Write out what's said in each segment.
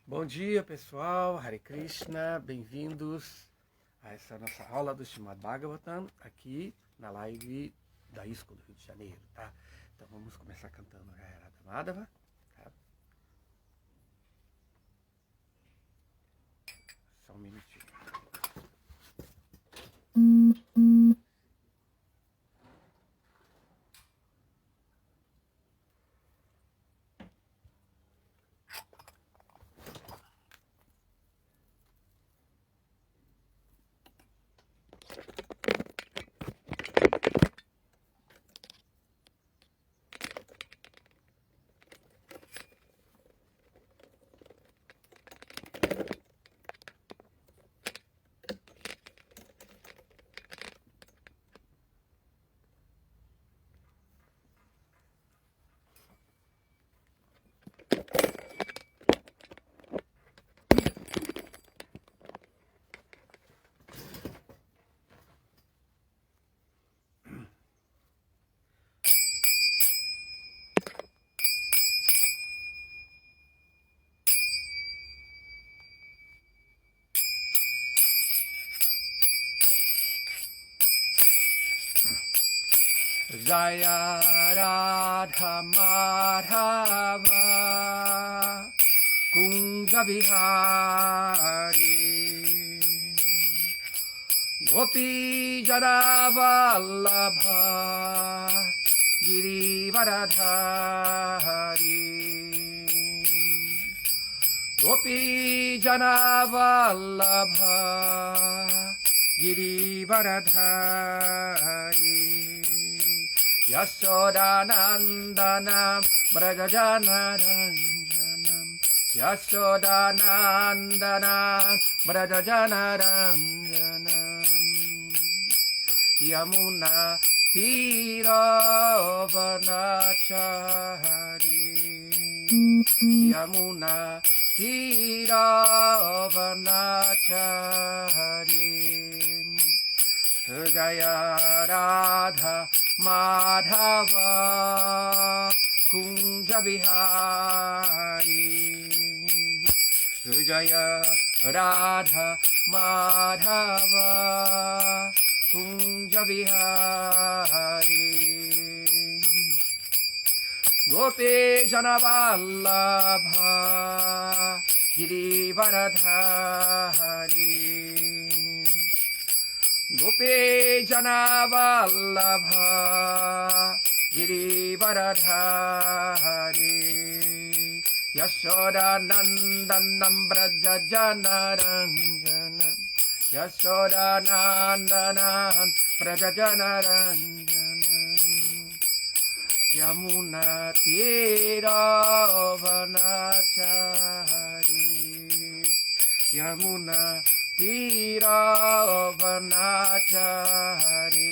Bom dia, pessoal. Hare Krishna. Bem-vindos a essa nossa aula do Srimad Bhagavatam aqui na live da ISKCON do Rio de Janeiro, tá? Então vamos começar cantando a Radha Madhava, tá? Só um minutinho. Jaya Radha Madhava Kunja Bihari Gopi Jana Vallabha Girivaradhari Gopi Jana Vallabha Girivaradhari Yashodanandana Brajajanaranjanam Yashodanandana Brajajanaranjanam Yamuna Tiravanachari Yamuna Tiravanachari Jaya Radha Madhava Kunja Bihari Jaya Radha Madhava Kunja Bihari Gopi Jana Vallabha Girivaradhari Gopi Jana Vallabha Girivaradhari Yashodanandanam Brajajanaranjanam Yashodanandanam Brajajanaranjanam Yamuna Tiravanachari Yamuna Tiravanachari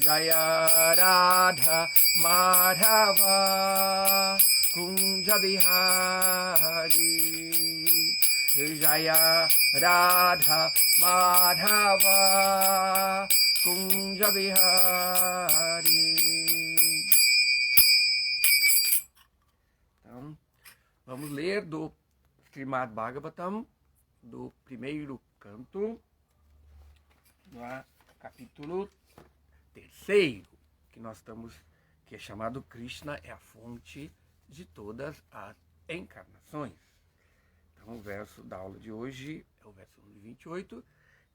Jaya Radha Madhava Kunja Bihari Jaya Radha Madhava Kunja Bihari. Então, vamos ler do Srimad Bhagavatam, do primeiro canto, no capítulo 3, que é chamado Krishna é a fonte de todas as encarnações. Então, o verso da aula de hoje é o verso número 28,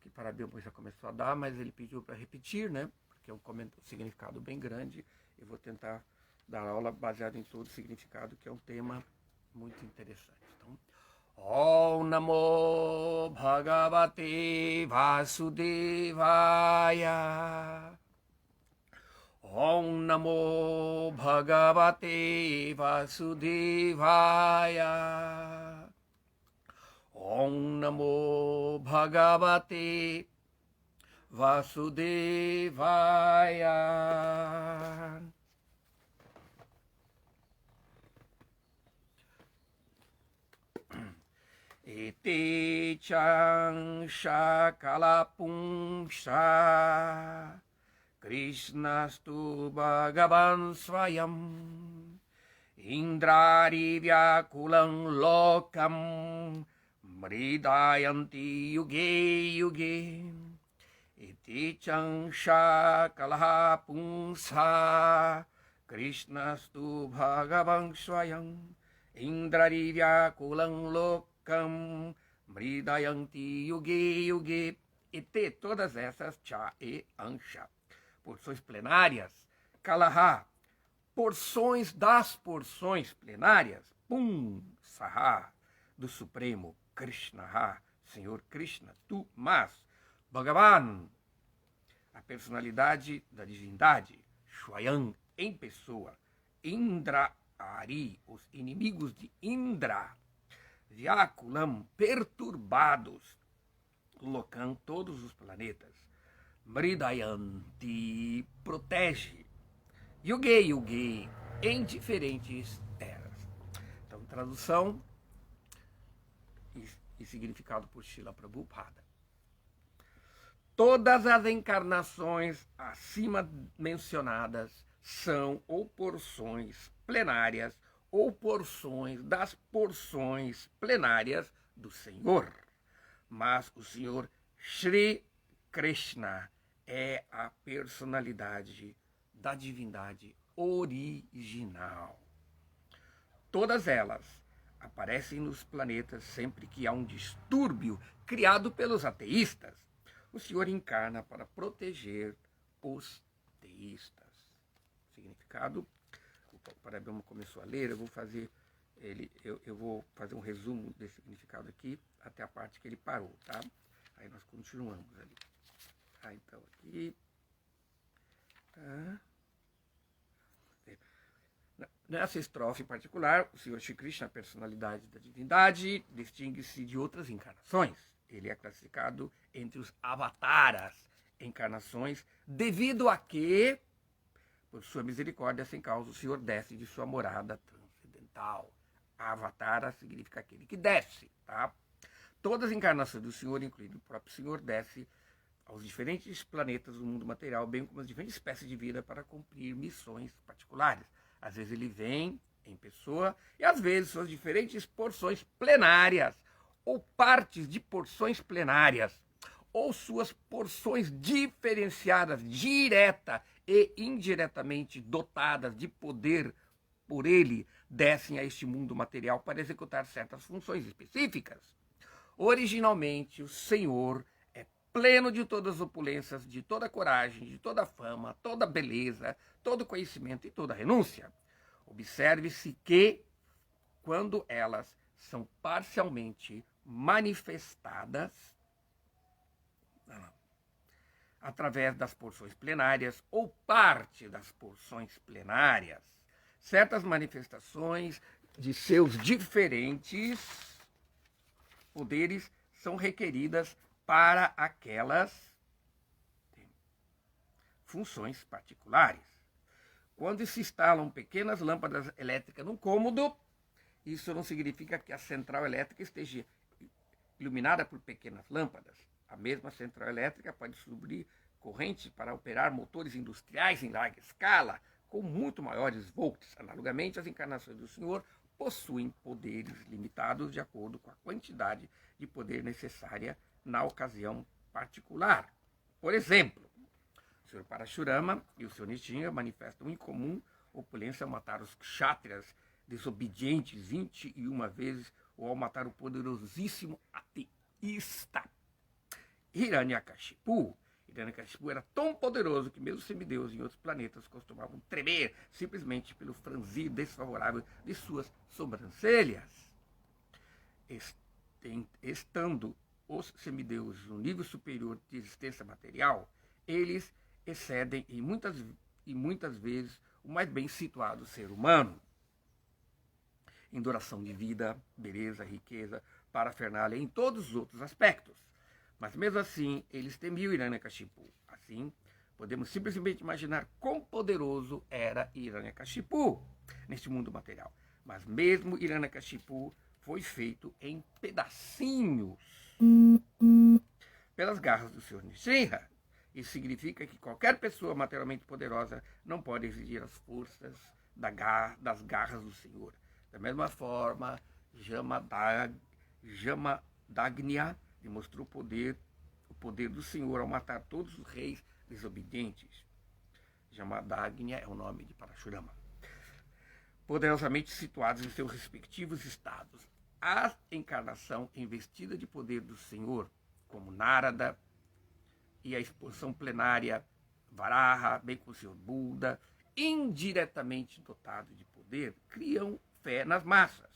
que Parabhuma já começou a dar, mas ele pediu para repetir, né? Porque é um significado bem grande. Eu vou tentar dar aula baseada em todo o significado, que é um tema muito interessante. Então, Om Namo Bhagavate Vasudevaya. Om Namo Bhagavate Vasudevaya. Om Namo Bhagavate Vasudevaya. Ete Chang Shakala Pumsha Krishnastu Bhagavan Swayam Indrari Vyakulam Lokam Mridayanti Yuge Yuge Iti Changsha Kalaha Punsa Krishnastu Bhagavan Swayam Indrari Vyakulam Lokam Mridayanti Yuge Yuge Iti, todas essas, Cha e Ansha. Porções plenárias, Kalaha, porções das porções plenárias, Pum, Saha, do Supremo, Krishna, Senhor Krishna, tu, mas, Bhagavan, a personalidade da divindade, Swayam, em pessoa, Indra, Ari, os inimigos de Indra, Vyakulam, perturbados, Lokam, todos os planetas, Mridayanti, protege, Yuge Yuge, em diferentes eras. Então, tradução e significado por Srila Prabhupada. Todas as encarnações acima mencionadas são ou porções plenárias ou porções das porções plenárias do Senhor. Mas o Senhor Shri Krishna é a personalidade da divindade original. Todas elas aparecem nos planetas sempre que há um distúrbio criado pelos ateístas. O Senhor encarna para proteger os teístas. Significado: o Parabama começou a ler, eu vou fazer um resumo desse significado aqui até a parte que ele parou, tá? Aí nós continuamos ali. Tá, então aqui. Tá. Nessa estrofe em particular, o Senhor Shri Krishna, a personalidade da divindade, distingue-se de outras encarnações. Ele é classificado entre os avataras, encarnações, devido a que, por sua misericórdia sem causa, o Senhor desce de sua morada transcendental. Avatara significa aquele que desce, tá? Todas as encarnações do Senhor, incluindo o próprio Senhor, desce aos diferentes planetas do mundo material, bem como as diferentes espécies de vida para cumprir missões particulares. Às vezes ele vem em pessoa e às vezes suas diferentes porções plenárias ou partes de porções plenárias ou suas porções diferenciadas, direta e indiretamente dotadas de poder por ele, descem a este mundo material para executar certas funções específicas. Originalmente, o Senhor é pleno de todas as opulências, de toda coragem, de toda fama, toda beleza, todo conhecimento e toda renúncia. Observe-se que, quando elas são parcialmente manifestadas através das porções plenárias ou parte das porções plenárias, certas manifestações de seus diferentes poderes são requeridas para aquelas funções particulares. Quando se instalam pequenas lâmpadas elétricas num cômodo, isso não significa que a central elétrica esteja iluminada por pequenas lâmpadas. A mesma central elétrica pode distribuir corrente para operar motores industriais em larga escala, com muito maiores volts. Analogamente, as encarnações do Senhor possuem poderes limitados de acordo com a quantidade de poder necessária na ocasião particular. Por exemplo, o Senhor Parashurama e o Senhor Nishinga manifestam em comum opulência ao matar os kshatriyas desobedientes 21 vezes ou ao matar o poderosíssimo ateísta Hiranyakashipu. Hiranyakashipu era tão poderoso que mesmo semideuses em outros planetas costumavam tremer simplesmente pelo franzir desfavorável de suas sobrancelhas. Estando os semideuses no nível superior de existência material, eles excedem e muitas vezes o mais bem situado ser humano em duração de vida, beleza, riqueza, parafernália, em todos os outros aspectos. Mas mesmo assim, eles temiam Hiranyakashipu. Assim, podemos simplesmente imaginar quão poderoso era Hiranyakashipu neste mundo material. Mas mesmo Hiranyakashipu foi feito em pedacinhos pelas garras do Senhor Nishinra. Isso significa que qualquer pessoa materialmente poderosa não pode exigir as forças das garras do Senhor. Da mesma forma, Jamadagnya demonstrou o poder do Senhor ao matar todos os reis desobedientes. Jamadagnya é o nome de Parashurama. Poderosamente situados em seus respectivos estados. A encarnação investida de poder do Senhor, como Narada, e a exposição plenária Varaha, bem como o Senhor Buda, indiretamente dotado de poder, criam fé nas massas.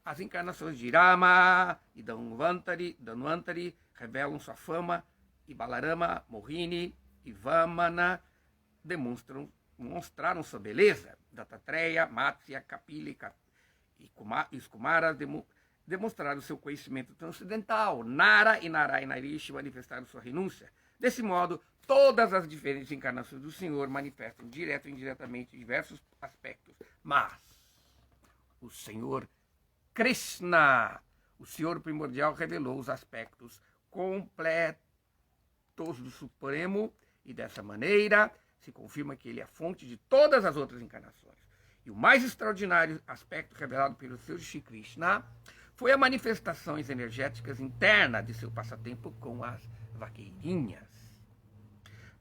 As encarnações de Rama e Dhanvantari revelam sua fama, e Balarama, Mohini e Vamana demonstraram sua beleza. Dattatreya, Matsya, Kapila e os Kumaras demonstraram seu conhecimento transcendental. Nara e Narayana Rishi manifestaram sua renúncia. Desse modo, todas as diferentes encarnações do Senhor manifestam direto e indiretamente diversos aspectos. Mas o Senhor Krishna, o Senhor primordial, revelou os aspectos completos do Supremo, e dessa maneira se confirma que ele é a fonte de todas as outras encarnações. E o mais extraordinário aspecto revelado pelo Senhor Shri Krishna foi a manifestações energéticas internas de seu passatempo com as vaqueirinhas.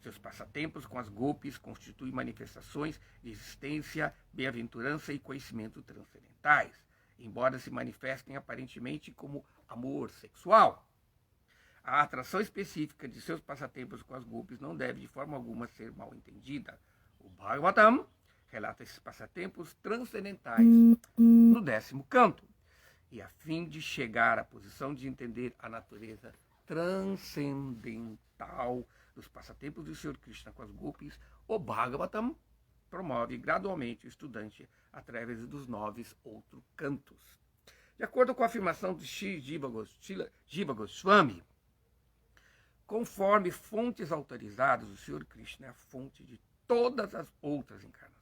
Seus passatempos com as gopis constituem manifestações de existência, bem-aventurança e conhecimento transcendentais, embora se manifestem aparentemente como amor sexual. A atração específica de seus passatempos com as gopis não deve de forma alguma ser mal entendida. O Bhagavatam relata esses passatempos transcendentais no 10º canto, e a fim de chegar à posição de entender a natureza transcendental dos passatempos do Senhor Krishna com as gopis, o Bhagavatam promove gradualmente o estudante através dos 9 outros cantos. De acordo com a afirmação de Shri Jiva Goswami, conforme fontes autorizadas, o Senhor Krishna é a fonte de todas as outras encarnações.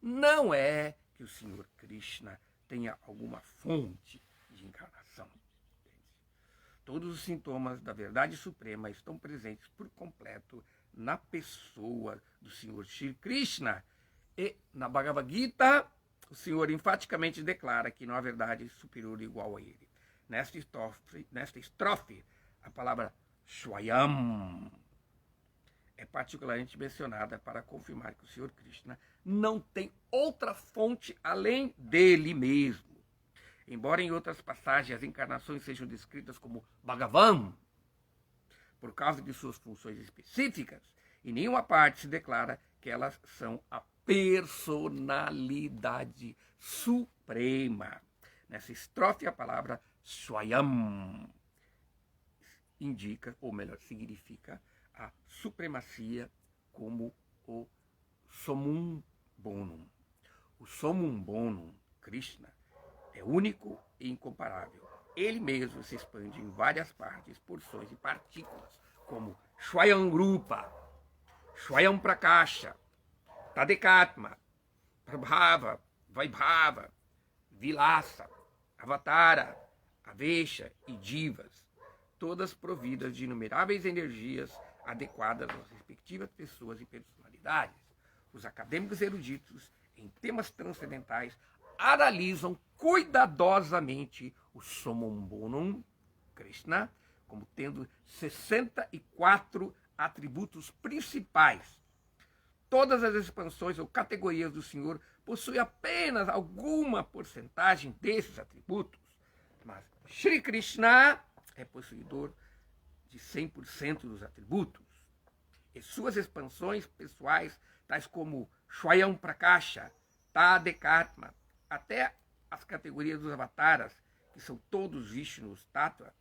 Não é que o Senhor Krishna tenha alguma fonte de encarnação. Todos os sintomas da verdade suprema estão presentes por completo na pessoa do Senhor Shri Krishna. E na Bhagavad Gita, o Senhor enfaticamente declara que não há verdade superior igual a ele. Nesta estrofe, a palavra Swayam é particularmente mencionada para confirmar que o Senhor Krishna não tem outra fonte além dele mesmo. Embora em outras passagens as encarnações sejam descritas como Bhagavan, por causa de suas funções específicas, em nenhuma parte se declara que elas são a personalidade suprema. Nessa estrofe, a palavra Swayam indica, ou melhor, significa a supremacia como o Somum Bonum. O Somum Bonum, Krishna, é único e incomparável. Ele mesmo se expande em várias partes, porções e partículas, como Swayam Rupa, Swayam Prakasha, Tadekatma, Prabhava, Vaibhava, Vilasa, Avatara, Avesha e Jivas, todas providas de inumeráveis energias adequadas às respectivas pessoas e personalidades. Os acadêmicos eruditos em temas transcendentais analisam cuidadosamente o Somum Bonum, Krishna, como tendo 64 atributos principais. Todas as expansões ou categorias do Senhor possuem apenas alguma porcentagem desses atributos, mas Shri Krishna é possuidor de 100% dos atributos. E suas expansões pessoais, tais como Swayam Prakasha, Tadekatma, até as categorias dos avataras, que são todos Vishnus Tattva,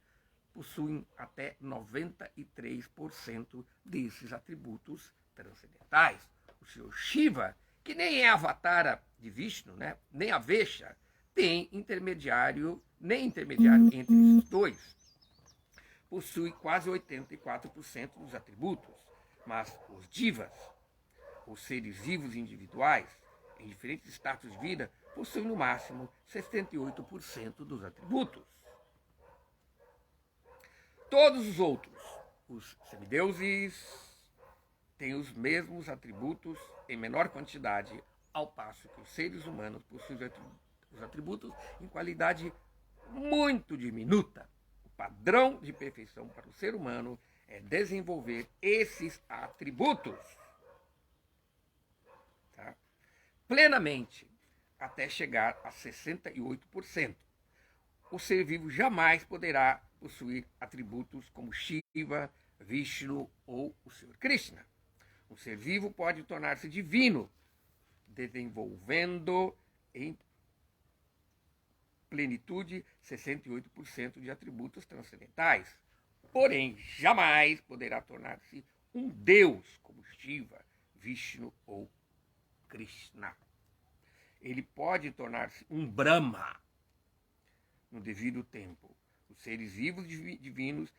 possuem até 93% desses atributos transcendentais. O Senhor Shiva, que nem é avatara de Vishnu, né? Nem a Vesha, tem nem intermediário entre esses dois, possui quase 84% dos atributos, mas os divas, os seres vivos individuais, em diferentes status de vida, possuem no máximo 68% dos atributos. Todos os outros, os semideuses, têm os mesmos atributos em menor quantidade ao passo que os seres humanos possuem os atributos em qualidade muito diminuta. O padrão de perfeição para o ser humano é desenvolver esses atributos, tá? Plenamente, até chegar a 68%. O ser vivo jamais poderá possuir atributos como Shiva, Vishnu ou o Senhor Krishna. O ser vivo pode tornar-se divino, desenvolvendo em plenitude 68% de atributos transcendentais. Porém, jamais poderá tornar-se um Deus como Shiva, Vishnu ou Krishna. Ele pode tornar-se um Brahma no devido tempo. Os seres vivos divinos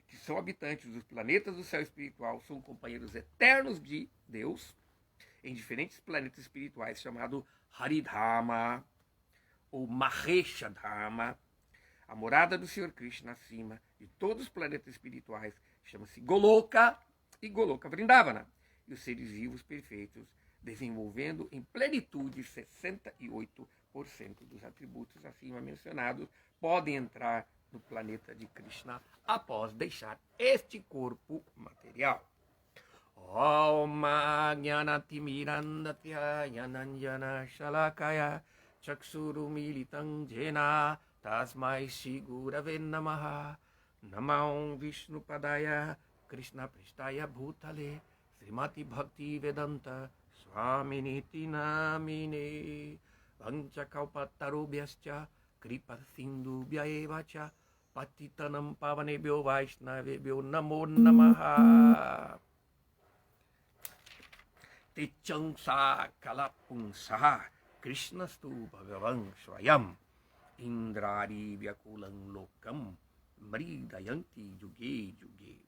que são habitantes dos planetas do céu espiritual são companheiros eternos de Deus em diferentes planetas espirituais, chamado Haridhama ou Maheshadhama. A morada do Senhor Krishna acima de todos os planetas espirituais chama-se Goloka e Goloka Vrindavana. E os seres vivos perfeitos desenvolvendo em plenitude 68% dos atributos acima mencionados podem entrar no planeta de Krishna após deixar este corpo material. Om Jnanatimirandhatya Jnananjana Shalakaya Chakshuru Militam Jena Tasmai Shri Gurave Namaha Namah Vishnu Padaya Krishna Prestaya Bhutale Srimati Bhakti Vedanta Swaminiti Namine Vanchakalpatarubhyascha Kripa Sindhubhya Evacha Patitanam Pavanebhyo Vaishnavebhyo Namo Namaha. Techansa Kalapunsa Krishnastu Bhagavan Swayam Indrari Vyakulam Lokam Mridayanti Yuge Yuge.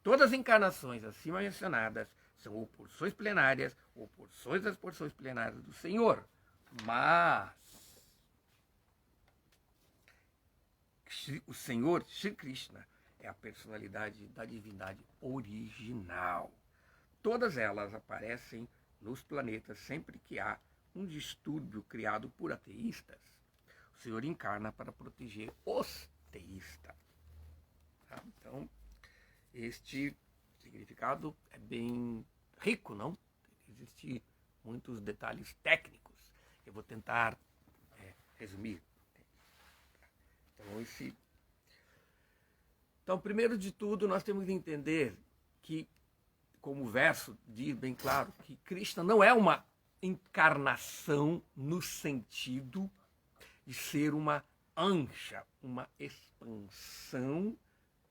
Todas as encarnações acima mencionadas são ou porções plenárias ou porções das porções plenárias do Senhor. Mas o Senhor, Shri Krishna, é a personalidade da divindade original. Todas elas aparecem nos planetas sempre que há um distúrbio criado por ateístas. O Senhor encarna para proteger os teístas. Tá? Então, este significado é bem rico, não? Existem muitos detalhes técnicos. Eu vou tentar resumir. Então, primeiro de tudo, nós temos que entender que, como o verso diz bem claro, que Krishna não é uma encarnação no sentido de ser uma ansha, uma expansão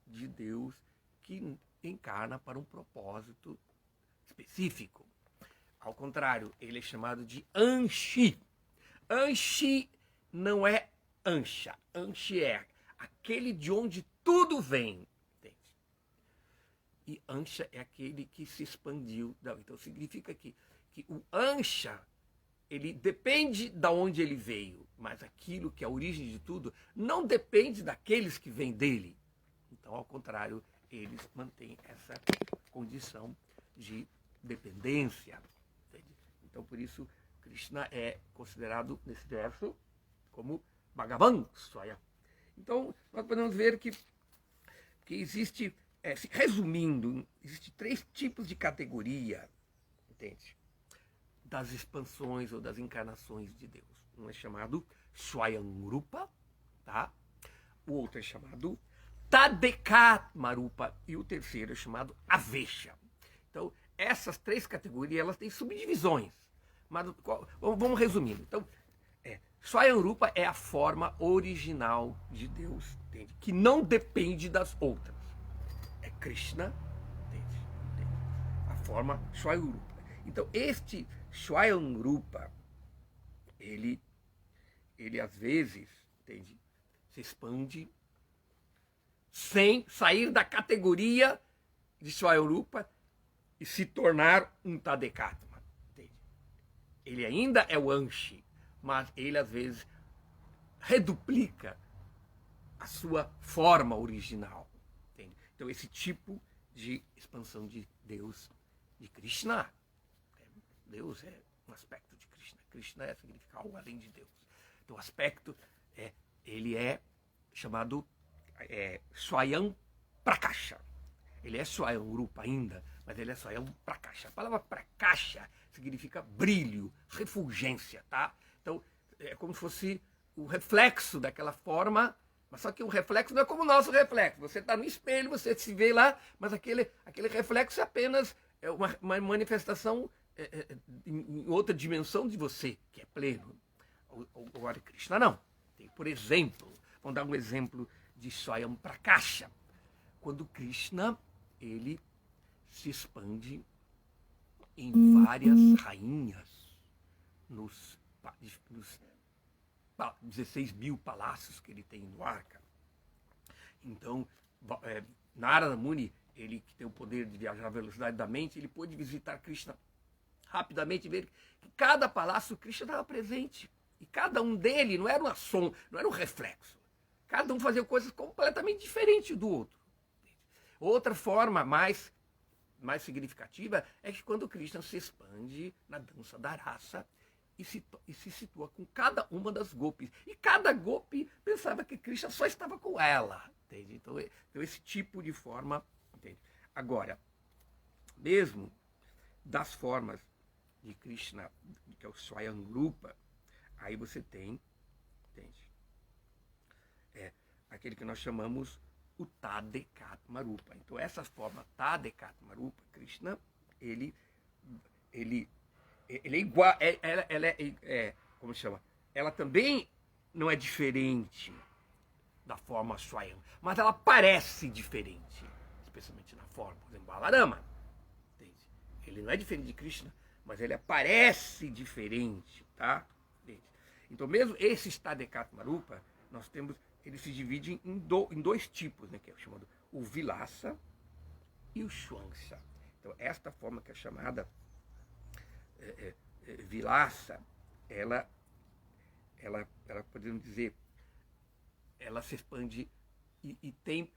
de Deus que encarna para um propósito específico. Ao contrário, ele é chamado de Anshi. Anshi não é Ansha. Anshi é aquele de onde tudo vem. Entende? E Ansha é aquele que se expandiu. Então significa que o Ansha, ele depende de onde ele veio, mas aquilo que é a origem de tudo não depende daqueles que vêm dele. Então, ao contrário, eles mantêm essa condição de dependência. Entende? Então, por isso, Krishna é considerado, nesse verso, como Bhagavan Swayam. Então, nós podemos ver que existe, resumindo, existe 3 tipos de categoria, entende? Das expansões ou das encarnações de Deus. Um é chamado Swayamrupa, tá? O outro é chamado Tadekatmarupa e o terceiro é chamado Avesha. Então, essas 3 categorias, elas têm subdivisões. Mas vamos resumindo. Então, Swayamrupa é a forma original de Deus, entende? Que não depende das outras. É Krishna, entende? A forma Swayamrupa. Então, este Swayamrupa, ele às vezes, entende? Se expande sem sair da categoria de Swayamrupa e se tornar um Tadekatma. Entende? Ele ainda é o Anshi, mas ele às vezes reduplica a sua forma original. Entende? Então esse tipo de expansão de Deus, de Krishna, Deus é um aspecto de Krishna. Krishna. Krishna significa algo além de Deus. Então o aspecto, ele é chamado Swayam Prakasha. Ele é Swayam Rupa ainda, mas ele é Swayam Prakasha. A palavra Prakasha significa brilho, refulgência, tá? Então é como se fosse o reflexo daquela forma, mas só que o reflexo não é como o nosso reflexo. Você está no espelho, você se vê lá, mas aquele reflexo é apenas uma manifestação em outra dimensão de você, que é pleno. O Hare Krishna não. Tem, por exemplo, vamos dar um exemplo de Swayam Prakasha. Quando Krishna, ele se expande em várias rainhas, nos 16 mil palácios que ele tem no Dwarka. Então, Narada Muni, ele que tem o poder de viajar à velocidade da mente, ele pôde visitar Krishna rapidamente e ver que cada palácio Krishna estava presente. E cada um dele não era uma som, não era um reflexo. Cada um fazia coisas completamente diferentes do outro. Outra forma mais significativa é que quando Krishna se expande na dança da raça e se situa com cada uma das gopis. E cada gopi pensava que Krishna só estava com ela. Entende? Então esse tipo de forma. Entende? Agora, mesmo das formas de Krishna, que é o Swayam Rupa, aí você tem, entende? Aquele que nós chamamos o Tadekatma Rupa. Então essa forma Tadekatma Rupa, Krishna, ele é igual, ela como se chama? Ela também não é diferente da forma Swayam, mas ela parece diferente, especialmente na forma, por exemplo, Balarama. Entende? Ele não é diferente de Krishna, mas ele parece diferente, tá? Entende? Então mesmo esse Tadekatma Rupa, nós temos, ele se divide em dois tipos, né, que é chamado o Vilasa e o Shwamsa. Então esta forma que é chamada Vilasa, ela podemos dizer, ela se expande e tem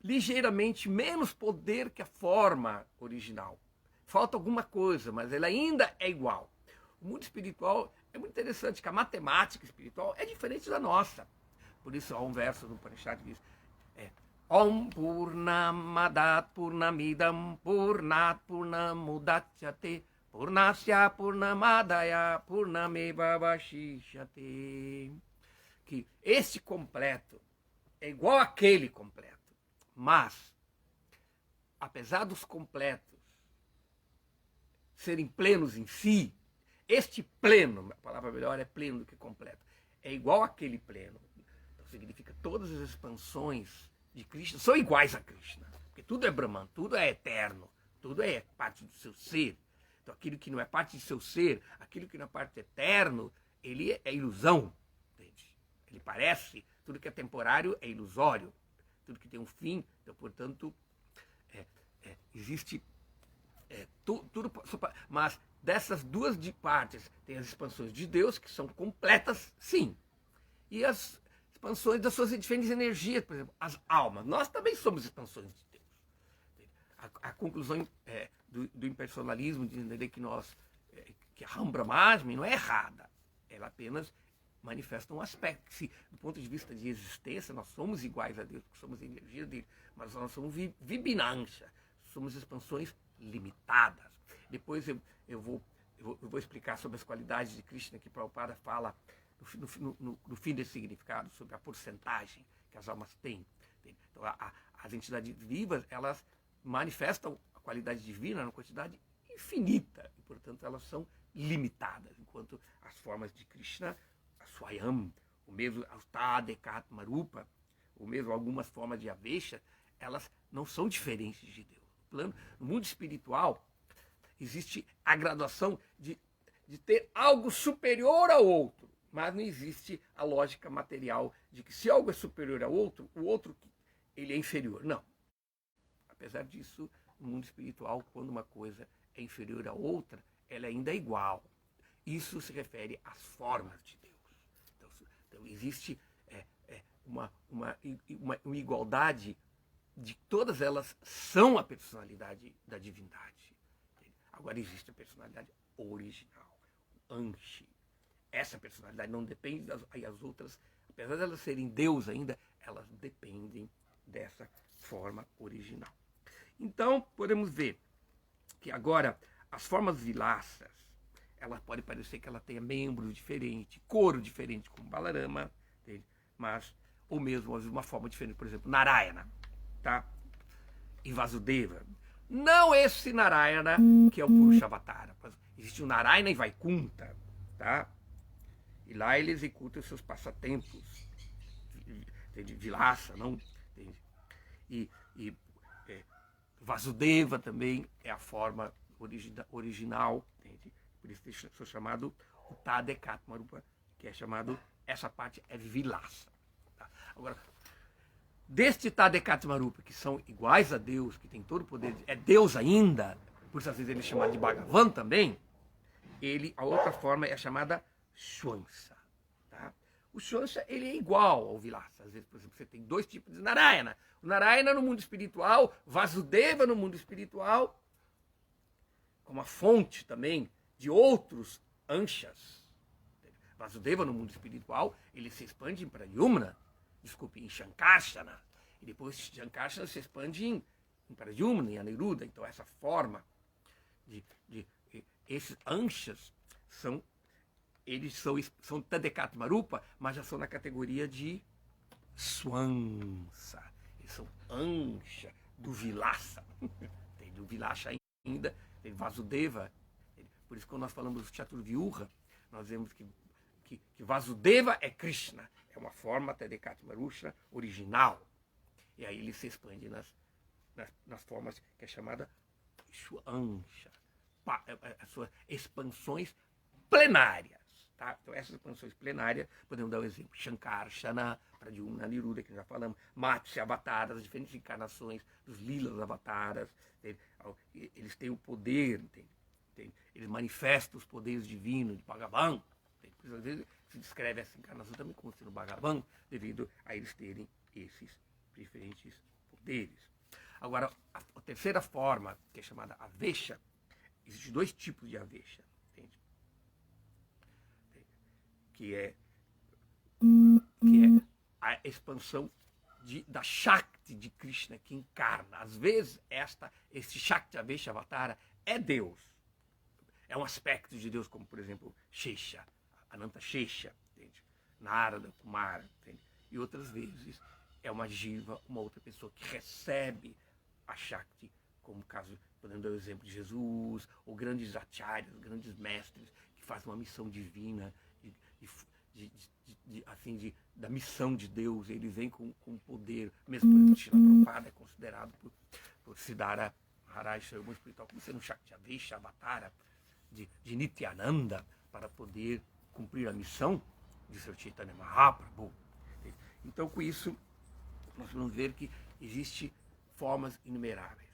ligeiramente menos poder que a forma original. Falta alguma coisa, mas ela ainda é igual. O mundo espiritual é muito interessante, que a matemática espiritual é diferente da nossa. Por isso há um verso no Upanishad que diz Om Purnamadat Purnamidam Purnat Purnamudachyate Purnasya Purnamadaya Purnameva Vashishyate. Que esse completo é igual àquele completo. Mas, apesar dos completos serem plenos em si, este pleno, a palavra melhor é pleno do que completo, é igual àquele pleno. Então significa que todas as expansões de Krishna são iguais a Krishna. Porque tudo é Brahman, tudo é eterno, tudo é parte do seu ser. Então aquilo que não é parte do seu ser, aquilo que não é parte do eterno, ele é ilusão. Entende? Ele parece, tudo que é temporário é ilusório. Tudo que tem um fim, então, portanto, existe tudo. Mas dessas duas partes, tem as expansões de Deus, que são completas, sim. E as expansões das suas diferentes energias, por exemplo, as almas. Nós também somos expansões de Deus. A conclusão do impersonalismo, de entender que que a Ram Brahmasmi não é errada. Ela apenas manifesta um aspecto que, do ponto de vista de existência, nós somos iguais a Deus, porque somos a energia dele, mas nós somos vibinansha, somos expansões limitadas. Depois eu vou explicar sobre as qualidades de Krishna, que Prabhupada fala no fim desse significado, sobre a porcentagem que as almas têm. Então, as entidades vivas, elas manifestam a qualidade divina numa quantidade infinita, e, portanto, elas são limitadas, enquanto as formas de Krishna, a Swayam, o mesmo a Tadekatma Rupa, ou mesmo algumas formas de Avesha, elas não são diferentes de Deus. No mundo espiritual, existe a graduação de ter algo superior ao outro, mas não existe a lógica material de que se algo é superior ao outro, o outro ele é inferior. Não. Apesar disso, no mundo espiritual, quando uma coisa é inferior à outra, ela ainda é igual. Isso se refere às formas de Deus. Então existe uma igualdade de que todas elas são a personalidade da divindade. Agora existe a personalidade original, o Anshi. Essa personalidade não depende das aí as outras, apesar de elas serem Deus ainda, elas dependem dessa forma original. Então, podemos ver que agora as formas vilassas, ela pode parecer que ela tenha membros diferentes, coro diferente, como Balarama, entende? Mas, ou mesmo uma forma diferente, por exemplo, Narayana, tá? E Vasudeva. Não esse Narayana que é o Purushavatara. Existe o Narayana e Vaikunta, tá? E lá ele executa os seus passatempos, entende? Vilassa, não? Entende? E Vasudeva também é a forma original, entende? Por isso eu sou chamado o Tadekatmarupa, que é chamado, essa parte é Vilassa. Tá? Agora, deste Tadekatmarupa, que são iguais a Deus, que tem todo o poder, é Deus ainda, por isso às vezes ele é chamado de Bhagavan também, a outra forma é chamada Shwansa. Tá? O Shwansa, ele é igual ao Vilassa. Às vezes, por exemplo, você tem dois tipos de Narayana. O Narayana no mundo espiritual, Vasudeva no mundo espiritual, como a fonte também de outros Anshas. Vasudeva no mundo espiritual, ele se expande em Pradyumna, em Shankarshana, e depois Shankarshana se expande em Pradyumna, em Aniruddha. Então essa forma esses Anshas eles são Tadekatmarupa, mas já são na categoria de Swansa. Eles são Ansha do Vilassa. Tem do Vilassa ainda, tem Vasudeva. Por isso, quando nós falamos do Chaturvyuha, nós vemos que Vasudeva é Krishna. É uma forma Tadekatmarusha original. E aí ele se expande nas formas que é chamada Ansha. As suas expansões plenárias. Tá? Então, essas expansões plenárias, podemos dar um exemplo: Shankarshana, Pradyumna, Aniruddha, que já falamos, Matsya Avataras, as diferentes encarnações dos Lilas Avataras. Eles têm o poder, entende? Eles manifestam os poderes divinos de Bhagavan. Por isso, às vezes, se descreve essa encarnação também como sendo Bhagavan, devido a eles terem esses diferentes poderes. Agora, a terceira forma, que é chamada Avesha, existem dois tipos de Avesha, entende? Que é a expansão da Shakti de Krishna, que encarna. Às vezes, esse Shakti Avesha Avatara é Deus. É um aspecto de Deus, como, por exemplo, Shesha, Ananta Shesha, entende? Narada, Kumara, entende? E outras vezes é uma Jiva, uma outra pessoa que recebe a Shakti, como caso, podemos dar o exemplo de Jesus, ou grandes acharyas, grandes mestres, que fazem uma missão divina, da missão de Deus. Eles vêm com poder, mesmo por exemplo, Srila Prabhupada é considerado por Siddhara Maharaj, seu irmão espiritual, como sendo um Shakti Avesha Avatara de Nityananda, para poder cumprir a missão de seu Chaitanya Mahaprabhu. Então, com isso, nós vamos ver que existem formas inumeráveis.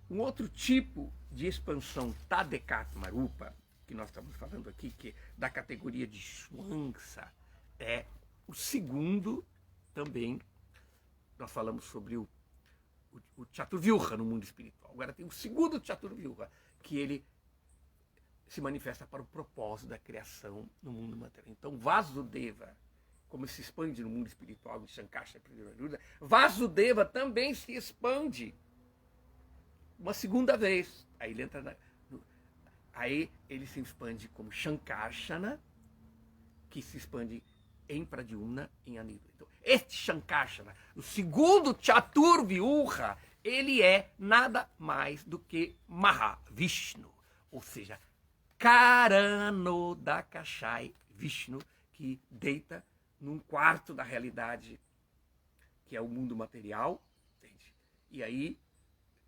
Um outro tipo de expansão Tadekatmarupa, que nós estamos falando aqui, que é da categoria de Shwansa, é o segundo também. Nós falamos sobre o Chaturvyuha no mundo espiritual. Agora tem o segundo Chaturvyuha, que ele se manifesta para o propósito da criação no mundo material. Então, Vasudeva, como se expande no mundo espiritual de Shankarshana, Vasudeva também se expande uma segunda vez. Aí ele entra aí ele se expande como Shankarshana, que se expande em Pradyumna, em Aniruddha. Então, este Shankarshana, o segundo Chaturvyuha, ele é nada mais do que Mahavishnu, ou seja, Karanodakashai Vishnu, que deita num quarto da realidade, que é o mundo material, entende? E aí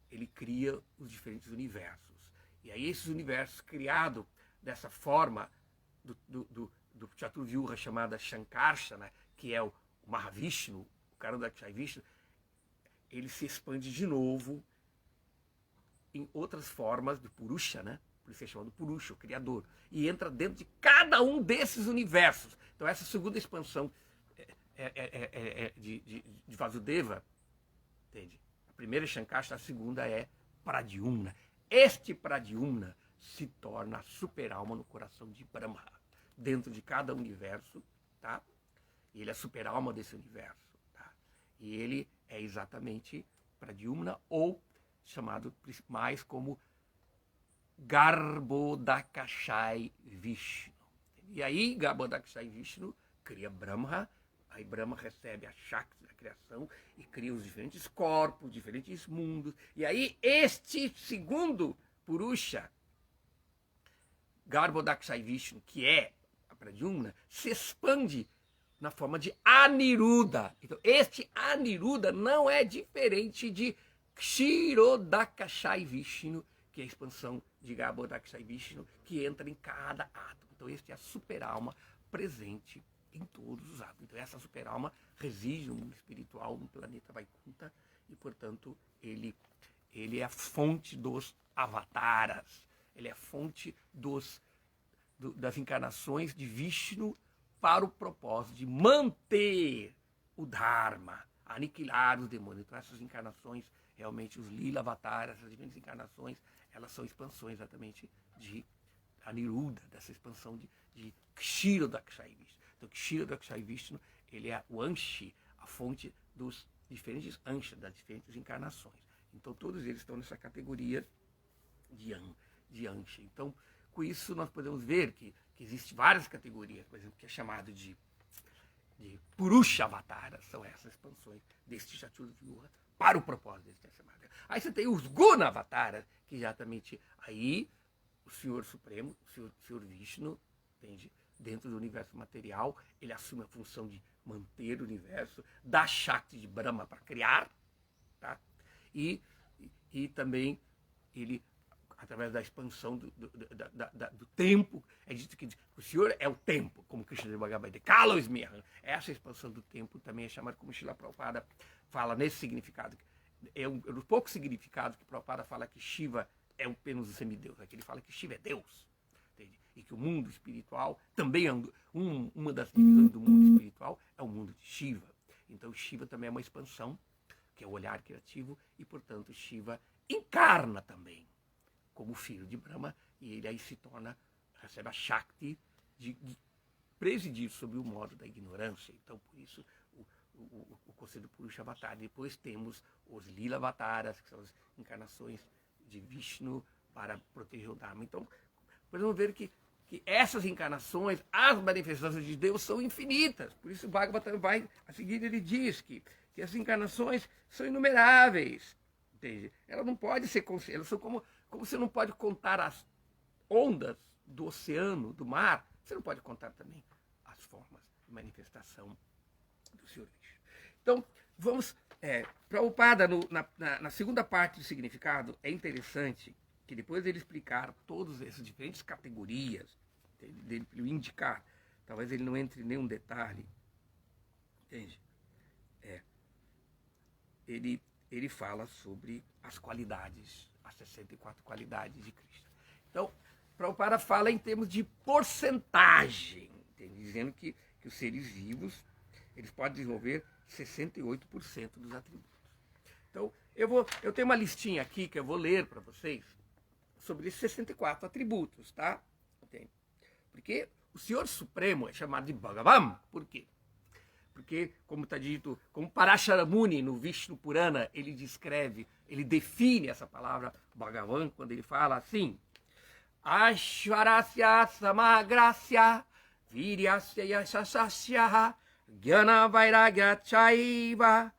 ele cria os diferentes universos. E aí esses universos criados dessa forma do Chaturvyuha chamada Shankarshana, que é o Mahavishnu, o Karanodakashai Vishnu, ele se expande de novo em outras formas do Purusha, né? Por isso é chamado Purusha, o Criador. E entra dentro de cada um desses universos. Então essa segunda expansão de Vasudeva, entende? A primeira é Shankarshana, a segunda é Pradyumna. Este Pradyumna se torna a super-alma no coração de Brahma, dentro de cada universo, tá? Ele é a super-alma desse universo, tá? E ele é exatamente Pradyumna, ou chamado mais como Garbhodakashai Vishnu. E aí, Garbhodakashai Vishnu cria Brahma, aí Brahma recebe a Shakti da criação e cria os diferentes corpos, diferentes mundos. E aí, este segundo Purusha, Garbhodakashai Vishnu, que é a Pradyumna, se expande na forma de Aniruddha. Então, este Aniruddha não é diferente de Kshirodakashai Vishnu, que é a expansão de Garbhodakashai Vishnu, que entra em cada átomo. Então, este é a super-alma presente em todos os átomos. Então, essa super-alma reside no mundo espiritual, no planeta Vaikuntha, e, portanto, ele é a fonte dos avataras, ele é a fonte das encarnações de Vishnu para o propósito de manter o Dharma, aniquilar os demônios. Então, essas encarnações, realmente, os Lila Avataras, essas diferentes encarnações, elas são expansões exatamente de Aniruddha, dessa expansão de Kshirodakashai Vishnu. Então, Kshirodakashai Vishnu, ele é o Anshi, a fonte dos diferentes Anshas, das diferentes encarnações. Então, todos eles estão nessa categoria de Ansha. Então, com isso, nós podemos ver que existem várias categorias, por exemplo, que é chamado de Purusha Avatara, são essas expansões deste Chaturvyuha para o propósito deste chamado. Aí você tem os Guna Avataras, que exatamente aí o Senhor Supremo, o Senhor Vishnu, entende? Dentro do universo material, ele assume a função de manter o universo, da Shakti de Brahma para criar, tá? E também ele, através da expansão do tempo, é dito que o Senhor é o tempo, como Krishna Bhagavad Gita, Kalo Smeha. Essa expansão do tempo também é chamada, como Srila Prabhupada fala nesse significado. É um dos poucos significados que Prabhupada fala que Shiva é apenas um semideus. Aqui ele fala que Shiva é Deus. Entende? E que o mundo espiritual também é uma das divisões do mundo espiritual, é o mundo de Shiva. Então Shiva também é uma expansão, que é o olhar criativo, e portanto Shiva encarna também como filho de Brahma, e ele aí recebe a Shakti de presidir sobre o modo da ignorância. Então, por isso, o conceito do Purusha Avatar. Depois temos os Lila Avataras, que são as encarnações de Vishnu para proteger o Dharma. Então, podemos ver que essas encarnações, as manifestações de Deus são infinitas. Por isso o Bhagavatam vai, a seguir ele diz que essas encarnações são inumeráveis. Entende? Elas não podem ser, elas são como você não pode contar as ondas do oceano, do mar, você não pode contar também as formas de manifestação do Senhor Vishnu. Então, vamos, Prabhupada, na segunda parte do significado, é interessante que depois ele explicar todas essas diferentes categorias, dele indicar, talvez ele não entre em nenhum detalhe, entende? Ele fala sobre as qualidades, as 64 qualidades de Krishna. Então, Prabhupada fala em termos de porcentagem, entende? Dizendo que os seres vivos eles podem desenvolver 68% dos atributos. Então, eu tenho uma listinha aqui que eu vou ler para vocês sobre esses 64 atributos, tá? Entende? Porque o Senhor Supremo é chamado de Bhagavan. Por quê? Porque, como está dito, como Parasharamuni no Vishnu Purana, ele descreve, ele define essa palavra Bhagavan quando ele fala assim: Ashwarasya Samagrasya Viryasya Yashasasya Jnana Vairagya Chaiva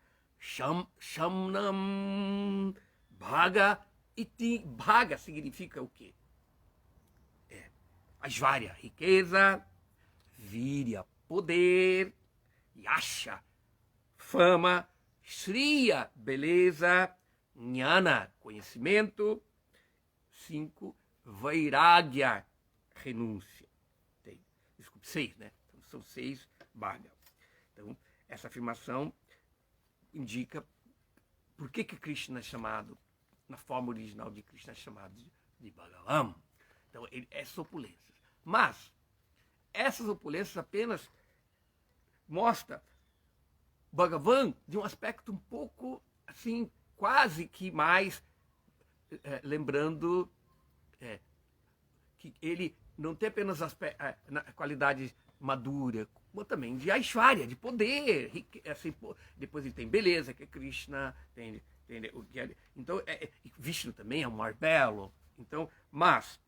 Shamnam Bhaga Iti. Bhaga significa o quê? Aishvarya, riqueza, Virya, poder, Yasha, fama, Shriya, beleza, Jnana, conhecimento, 5, Vairagya, renúncia. Desculpe, 6, né? Então, são 6 Bhaga. Então, essa afirmação indica por que Krishna é chamado, na forma original de Krishna, é chamado de Bhagavan. Então, essas opulências. Mas, essas opulências apenas mostram Bhagavan de um aspecto um pouco, assim, quase que mais lembrando que ele não tem apenas qualidades maduras, mas também de Aishwarya, de poder. Assim, depois ele tem beleza, que é Krishna, entende? Então, Vishnu também é um mar belo. Então, mas,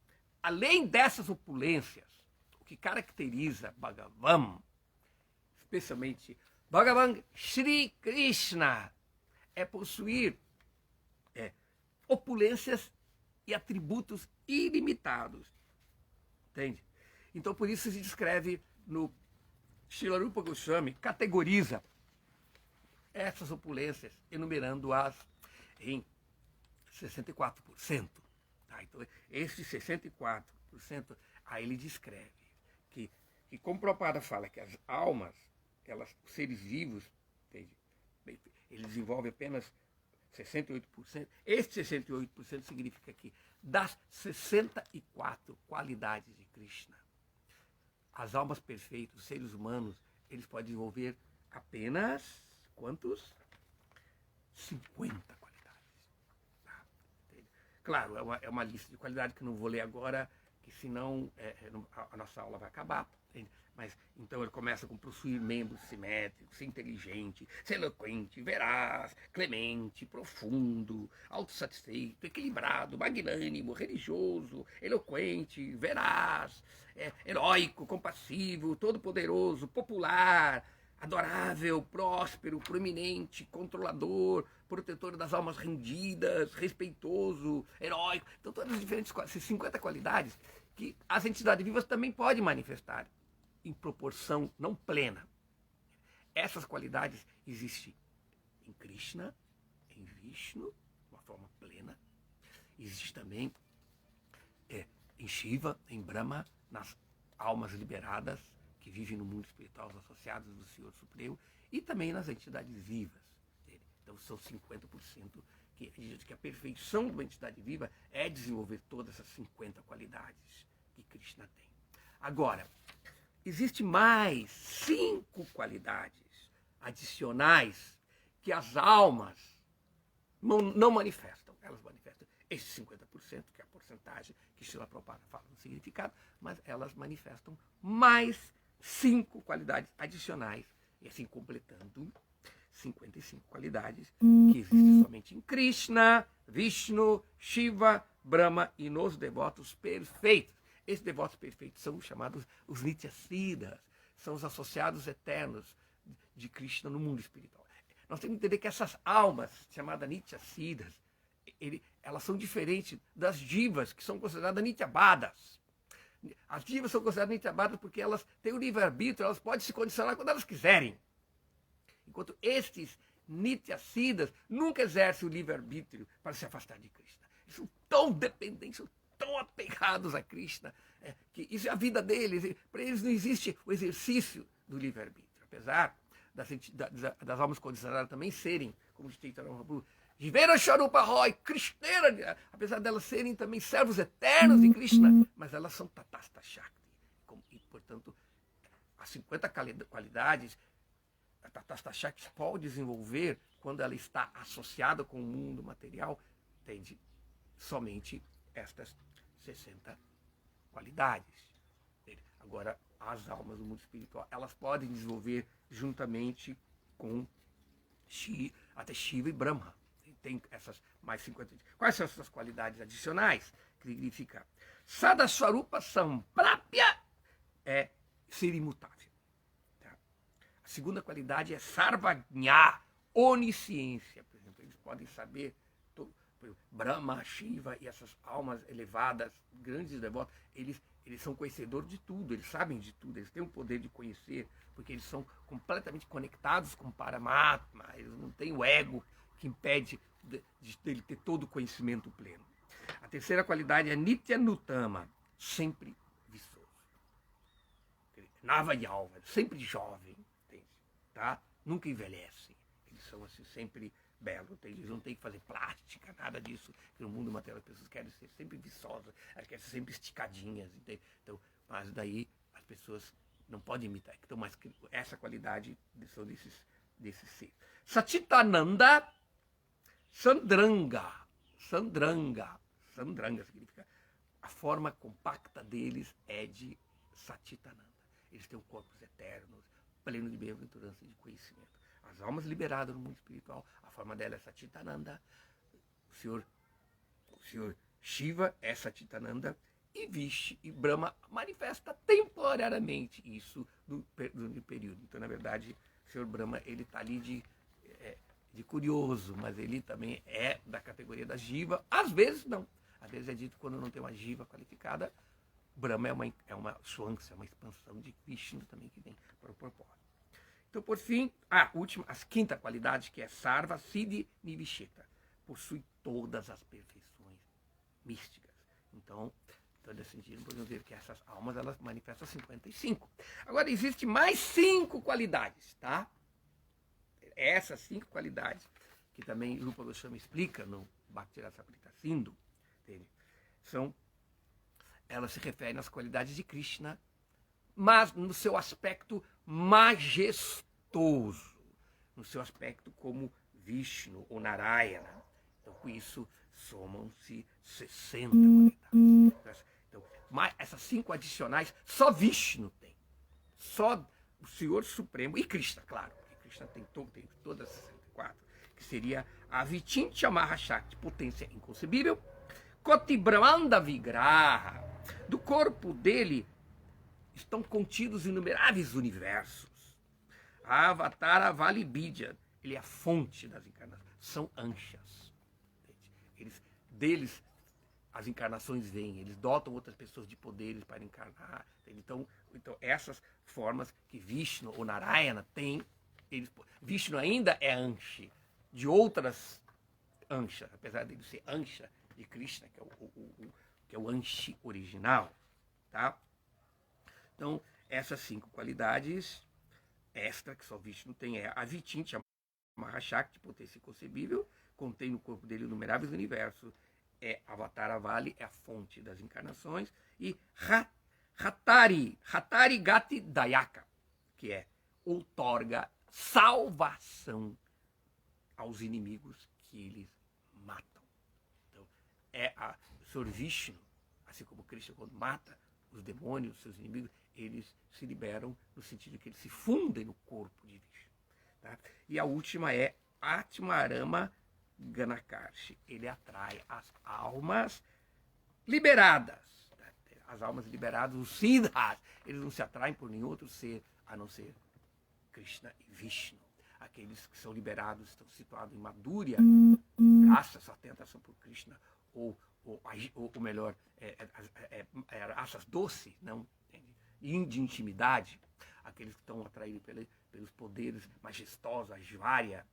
além dessas opulências, o que caracteriza Bhagavan, especialmente Bhagavan Shri Krishna, é possuir opulências e atributos ilimitados. Entende? Então, por isso se descreve no Srila Rupa Goswami, categoriza essas opulências, enumerando-as em 64%. Tá? Então, esses 64%, aí ele descreve que como Prabhupada fala que as almas, os seres vivos, entende? Ele desenvolve apenas 68%. Este 68% significa que das 64 qualidades de Krishna, as almas perfeitas, os seres humanos, eles podem desenvolver apenas quantos? 50 qualidades. Tá? Claro, é uma lista de qualidades que eu não vou ler agora, que senão a nossa aula vai acabar. Entende? Mas então ele começa com possuir membros simétricos, ser inteligente, ser eloquente, veraz, clemente, profundo, autossatisfeito, equilibrado, magnânimo, religioso, eloquente, veraz, heróico, compassivo, todo-poderoso, popular, adorável, próspero, proeminente, controlador, protetor das almas rendidas, respeitoso, heróico. Então todas as diferentes, essas 50 qualidades que as entidades vivas também podem manifestar em proporção não plena. Essas qualidades existem em Krishna, em Vishnu, de uma forma plena. Existe também em Shiva, em Brahma, nas almas liberadas que vivem no mundo espiritual, associadas do Senhor Supremo, e também nas entidades vivas dele. Então são 50% que diz que a perfeição de uma entidade viva é desenvolver todas essas 50 qualidades que Krishna tem. Agora, existe mais 5 qualidades adicionais que as almas não manifestam. Elas manifestam esses 50%, que é a porcentagem que Srila Prabhupada fala no significado, mas elas manifestam mais 5 qualidades adicionais, e assim completando 55 qualidades que existem somente em Krishna, Vishnu, Shiva, Brahma e nos devotos perfeitos. Esses devotos perfeitos são chamados os Nityasiddhas, são os associados eternos de Krishna no mundo espiritual. Nós temos que entender que essas almas, chamadas Nityasiddhas, elas são diferentes das divas, que são consideradas Nityabadas. As divas são consideradas Nityabadas porque elas têm o livre-arbítrio, elas podem se condicionar quando elas quiserem. Enquanto estes Nityasiddhas nunca exercem o livre-arbítrio para se afastar de Krishna. Eles são tão dependentes, tão apegados a Krishna, que isso é a vida deles. Para eles não existe o exercício do livre-arbítrio. Apesar das almas condicionadas também serem, como diz Chaitanya Mahaprabhu, Jivera Sharupa Roy, Krishneira, apesar delas serem também servos eternos de Krishna, mas elas são Tatastha Shakti. E, portanto, as 50 qualidades a Tatastha Shakti pode desenvolver quando ela está associada com o mundo material, entende? Somente estas 60 qualidades. Agora, as almas do mundo espiritual, elas podem desenvolver juntamente com até Shiva e Brahma. Tem essas mais 50. Quais são essas qualidades adicionais? Que significa Sadaswarupa Samprapya é ser imutável. Tá? A segunda qualidade é Sarvajñā, onisciência. Por exemplo, eles podem saber Brahma, Shiva e essas almas elevadas, grandes devotos, eles são conhecedores de tudo, eles sabem de tudo, eles têm o poder de conhecer, porque eles são completamente conectados com o Paramatma, eles não têm o ego que impede de ele ter todo o conhecimento pleno. A terceira qualidade é Nityanutama, sempre viçoso. Nava Yalva, sempre jovem, entende? Tá? Nunca envelhecem. Eles são assim, sempre belos, eles não têm que fazer plástica, nada disso. No mundo material as pessoas querem ser sempre viçosas, elas querem ser sempre esticadinhas, entende? Então, mas daí as pessoas não podem imitar. Então, mas essa qualidade são desses seres. a forma compacta deles é de Satitananda. Eles têm corpos eternos, pleno de bem-aventurança e de conhecimento. As almas liberadas no mundo espiritual, a forma dela é Satitananda. O senhor Shiva é Satitananda. E Vishnu e Brahma manifesta temporariamente isso no período. Então, na verdade, o senhor Brahma ele está ali de curioso, mas ele também é da categoria da Jiva. Às vezes não. Às vezes é dito que quando não tem uma Jiva qualificada, Brahma é uma Swanksa, é uma expansão de Vishnu também que vem para o propósito. Então, por fim, a quinta qualidade, que é Sarva Siddhi Nivisheta, possui todas as perfeições místicas. Então, nesse sentido, podemos ver que essas almas elas manifestam 55. Agora, existem mais 5 qualidades, tá? Essas 5 qualidades, que também Rupa Goswami explica no Bhakti-rasa-amrita Sindhu, elas se referem às qualidades de Krishna, mas no seu aspecto majestoso, no seu aspecto como Vishnu ou Narayana. Então, com isso, somam-se 60 qualidades. Então, essas 5 adicionais, só Vishnu tem. Só o Senhor Supremo, e Krishna, claro, porque Krishna tem todas as 64, que seria a Vichintya Mahashakti, potência inconcebível, Koti Brahmanda Vigraha. Do corpo dele estão contidos inumeráveis universos. Avatara Valibidya, ele é a fonte das encarnações, são anchas. Deles as encarnações vêm, eles dotam outras pessoas de poderes para encarnar. Então essas formas que Vishnu ou Narayana tem, Vishnu ainda é Anshi de outras Anshas, apesar dele ser Ansha de Krishna, que é o Anshi original, tá? Então, essas 5 qualidades extra que só Vishnu tem é a Vichintya Mahashakti, potência inconcebível, contém no corpo dele inumeráveis universos, Avatara Vali é a fonte das encarnações, e Hatari Gati Dayaka, que outorga salvação aos inimigos que eles matam. Então, o Senhor Vishnu, assim como Krishna, quando mata os demônios, os seus inimigos, eles se liberam no sentido que eles se fundem no corpo de Vishnu. Tá? E a última é Atmarama Ganakarshi. Ele atrai as almas liberadas. As almas liberadas, os siddhas, eles não se atraem por nenhum outro ser, a não ser Krishna e Vishnu. Aqueles que são liberados estão situados em Madhurya, raça, só tem atração por Krishna, ou melhor, raças doces, não, de intimidade, aqueles que estão atraídos pelos poderes majestosos, a Jvarya,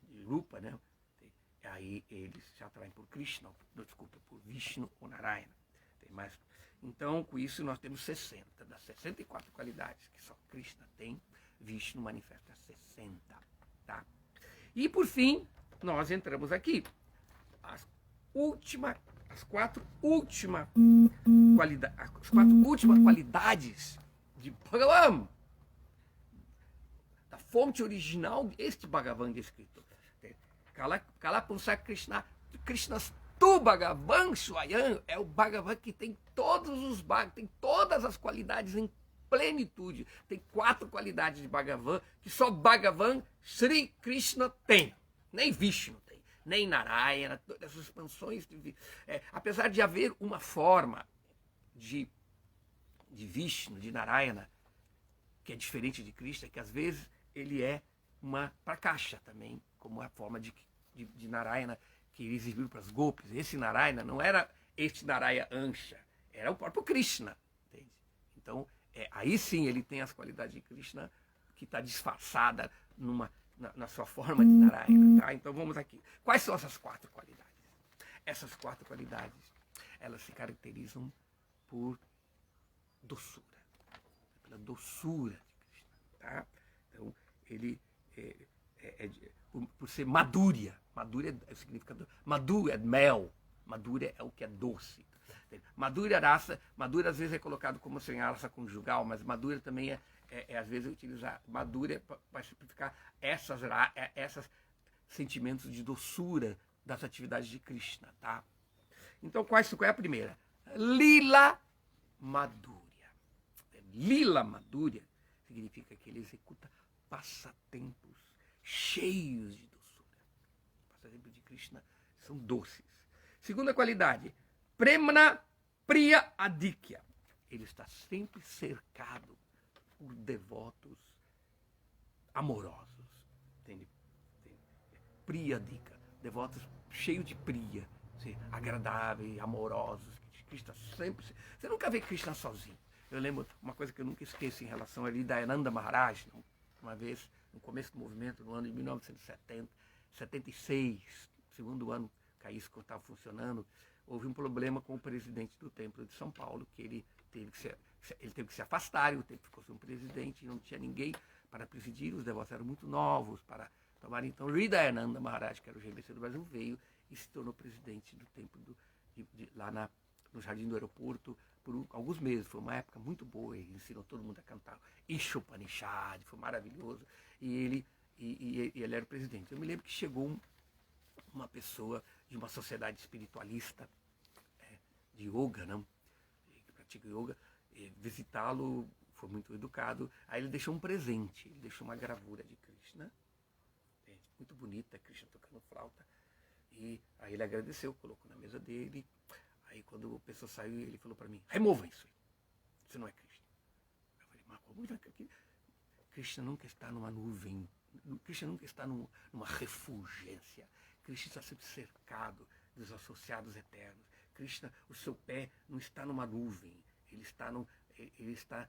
de Rupa, né? Aí eles se atraem por Krishna, por Vishnu ou Narayana. Então, com isso, nós temos 60. Das 64 qualidades que só Krishna tem, Vishnu manifesta 60. Tá? E, por fim, nós entramos aqui. As 4 últimas qualidades de Bhagavan, da fonte original deste Bhagavan descrito. Kalapunsha Krishna, Krishnas Tu Bhagavan Swayam, é o Bhagavan que tem tem todas as qualidades em plenitude. Tem 4 qualidades de Bhagavan que só Bhagavan Sri Krishna tem. Nem Vishnu tem, nem Narayana, todas essas expansões. Apesar de haver uma forma de Vishnu, de Narayana, que é diferente de Krishna, que às vezes ele é uma prakasha também, como a forma de Narayana que eles exibiram para as gopis. Esse Narayana não era este Narayana Ansha, era o próprio Krishna. Entende? Então, aí sim ele tem as qualidades de Krishna, que está disfarçada na sua forma de Narayana. Tá? Então vamos aqui. Quais são essas 4 qualidades? Essas 4 qualidades, elas se caracterizam por doçura, pela doçura de Krishna. Tá? Então, ele por ser Madhurya. Madhurya é o significado. Madhurya é mel. Madhurya é o que é doce. Madhurya raça, Madhurya às vezes é colocado como sem raça conjugal, mas Madhurya também às vezes utilizar Madhurya para simplificar essas sentimentos de doçura das atividades de Krishna, tá? Então, qual é a primeira? Lila Madhurya. Lila Madhurya significa que ele executa passatempos cheios de doçura. Passatempos de Krishna são doces. Segunda qualidade, Premna Priya Adikya. Ele está sempre cercado por devotos amorosos. Entende? Priya Adikya. Devotos cheios de Priya. Agradáveis, amorosos. Krishna sempre... Você nunca vê Krishna sozinho. Eu lembro uma coisa que eu nunca esqueço em relação a Hridayananda Maharaj, uma vez, no começo do movimento, no ano de 1976, segundo ano que a ISKCON estava funcionando, houve um problema com o presidente do Templo de São Paulo, que ele teve que se afastar, o templo ficou sem um presidente, não tinha ninguém para presidir, os devotos eram muito novos para tomar. Então, Hridayananda Maharaj, que era o GBC do Brasil, veio e se tornou presidente do templo lá no Jardim do Aeroporto, por alguns meses. Foi uma época muito boa, ele ensinou todo mundo a cantar Ishopanishad, foi maravilhoso, e ele era o presidente. Eu me lembro que chegou uma pessoa de uma sociedade espiritualista, de yoga, não? Que pratica yoga, visitá-lo, foi muito educado, aí ele deixou um presente, ele deixou uma gravura de Krishna, muito bonita, Krishna tocando flauta, e aí ele agradeceu, colocou na mesa dele. Aí quando a pessoa saiu, ele falou para mim, remova isso não é Krishna. Eu falei, mas como é que Krishna nunca está numa nuvem, Krishna nunca está numa refulgência, Krishna está sempre cercado dos associados eternos. Krishna, o seu pé não está numa nuvem, ele está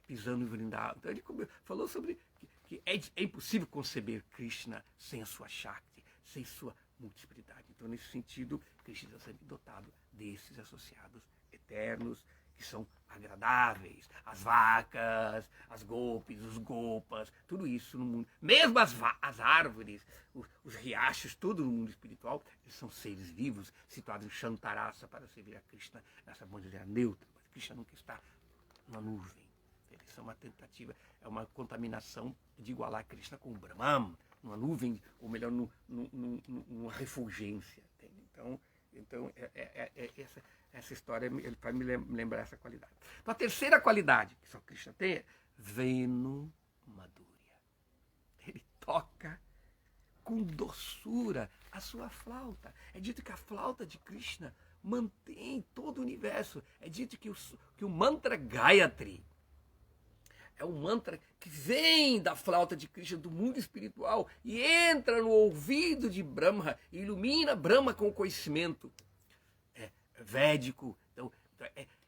pisando em Vrindavan. Então ele falou sobre que é impossível conceber Krishna sem a sua Shakti, sem sua multiplicidade. Então, nesse sentido, Krishna está sempre dotado desses associados eternos, que são agradáveis. As vacas, as gopis, os gopas, tudo isso no mundo. Mesmo as árvores, os riachos, tudo no mundo espiritual, eles são seres vivos, situados em Shantarasa para servir a Krishna nessa maneira neutra. Mas Krishna nunca está na nuvem. Isso é uma tentativa, é uma contaminação de igualar Krishna com o Brahman, numa nuvem, ou melhor, numa refulgência. Entende? Então essa história vai me lembrar essa qualidade. Então, a terceira qualidade que só Krishna tem é Venu Madhurya. Ele toca com doçura a sua flauta. É dito que a flauta de Krishna mantém todo o universo. É dito que o mantra Gayatri é um mantra que vem da flauta de Krishna, do mundo espiritual, e entra no ouvido de Brahma, e ilumina Brahma com o conhecimento védico. Então,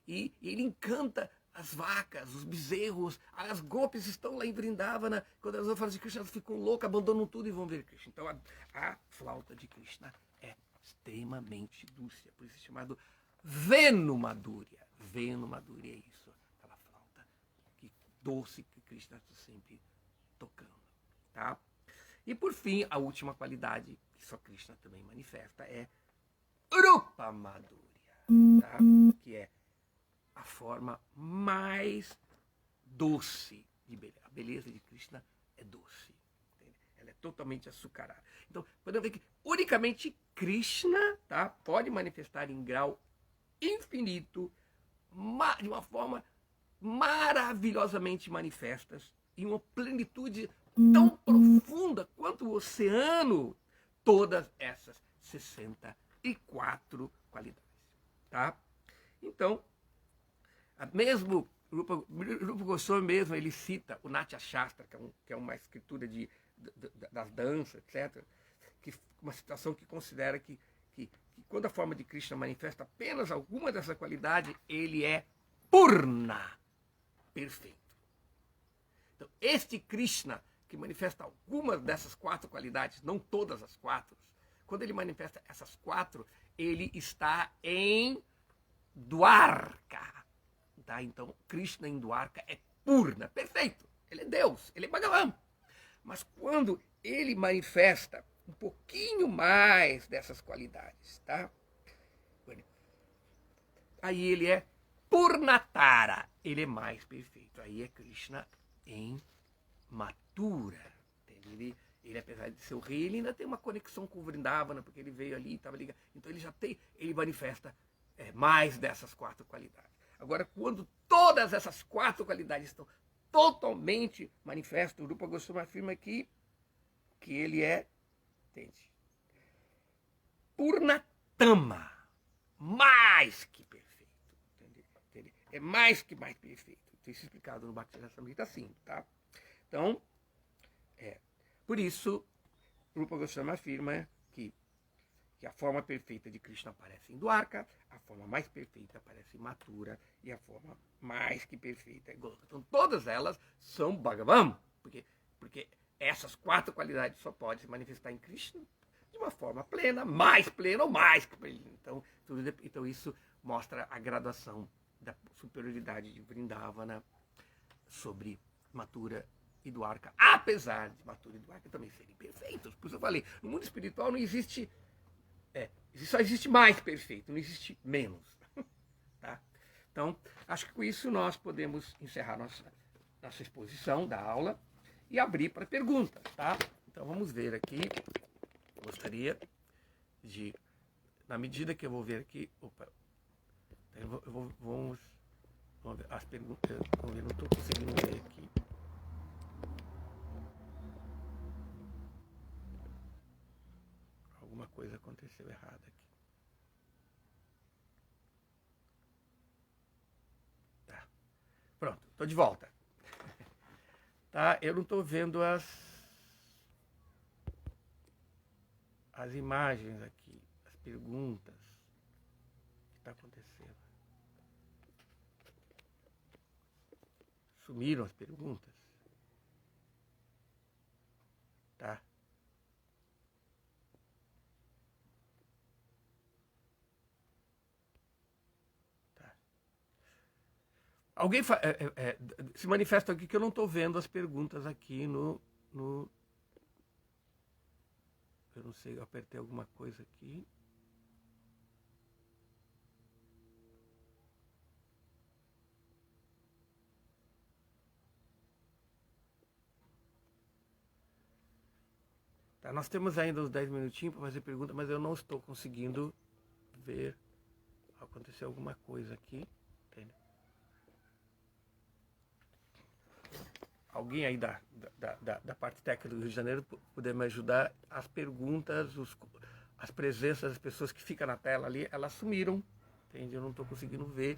e ele encanta as vacas, os bezerros, as gopis estão lá em Vrindavana, quando elas vão falar de Krishna, elas ficam loucas, abandonam tudo e vão ver Krishna. Então a flauta de Krishna é extremamente doce, por isso é chamado Venu Madhurya. Venu Madhurya é isso, aquela flauta doce que Krishna está sempre tocando. Tá? E por fim, a última qualidade que só Krishna também manifesta é Rupa Madhurya, tá? Que é a forma mais doce de beleza. A beleza de Krishna é doce. Entende? Ela é totalmente açucarada. Então, podemos ver que unicamente Krishna, tá, pode manifestar em grau infinito, de uma forma maravilhosamente manifestas, em uma plenitude tão profunda quanto o oceano, todas essas 64 qualidades. Tá? Então, mesmo Rupa Goswami mesmo, ele cita o Natya Shastra, que é uma escritura das danças, etc., uma situação que considera que quando a forma de Krishna manifesta apenas alguma dessa qualidade, ele é Purna, perfeito. Então, este Krishna, que manifesta algumas dessas 4 qualidades, não todas as 4, quando ele manifesta essas 4, ele está em Dwarka. Tá? Então, Krishna em Dwarka é Purna, perfeito. Ele é Deus, ele é Bhagavan. Mas quando ele manifesta um pouquinho mais dessas qualidades, tá? Aí ele é Purnatara, ele é mais perfeito. Aí é Krishna em Mathura. Ele, apesar de ser o rei, ele ainda tem uma conexão com o Vrindavana, porque ele veio ali e estava ligado. Então ele manifesta mais dessas 4 qualidades. Agora, quando todas essas 4 qualidades estão totalmente manifestas, o Rupa Goswami afirma que ele é, entende? Purnatama, mais que perfeito. Entende? É mais perfeito. Isso é explicado no Bhakti-rasamrita assim, tá? Então, por isso, Rupa Goswami afirma que a forma perfeita de Krishna aparece em Dwarka, a forma mais perfeita aparece em Mathura e a forma mais que perfeita é Goloka. Então todas elas são Bhagavan, porque essas 4 qualidades só podem se manifestar em Krishna de uma forma plena ou mais que plena. Então isso mostra a graduação da superioridade de Vrindavana sobre Mathura e Dwarka, apesar de Mathura e Dwarka também serem perfeitos. Por isso eu falei, no mundo espiritual não existe só existe mais perfeito, não existe menos. Tá? Então, acho que com isso nós podemos encerrar nossa exposição da aula e abrir para perguntas. Tá? Então, vamos ver aqui. Gostaria de, na medida que eu vou ver aqui... vamos ver as perguntas. Vamos ver, não estou conseguindo ver aqui. Alguma coisa aconteceu errada aqui. Tá. Pronto, estou de volta. Tá? Eu não estou vendo as imagens aqui, as perguntas. O que está acontecendo? Sumiram as perguntas? Tá? Alguém se manifesta aqui que eu não estou vendo as perguntas aqui no... Eu não sei, eu apertei alguma coisa aqui. Tá, nós temos ainda uns 10 minutinhos para fazer pergunta, mas eu não estou conseguindo ver. Aconteceu alguma coisa aqui. Entendeu? Alguém aí da parte técnica do Rio de Janeiro puder me ajudar? As perguntas, as presenças das pessoas que ficam na tela ali, elas sumiram. Entende? Eu não estou conseguindo ver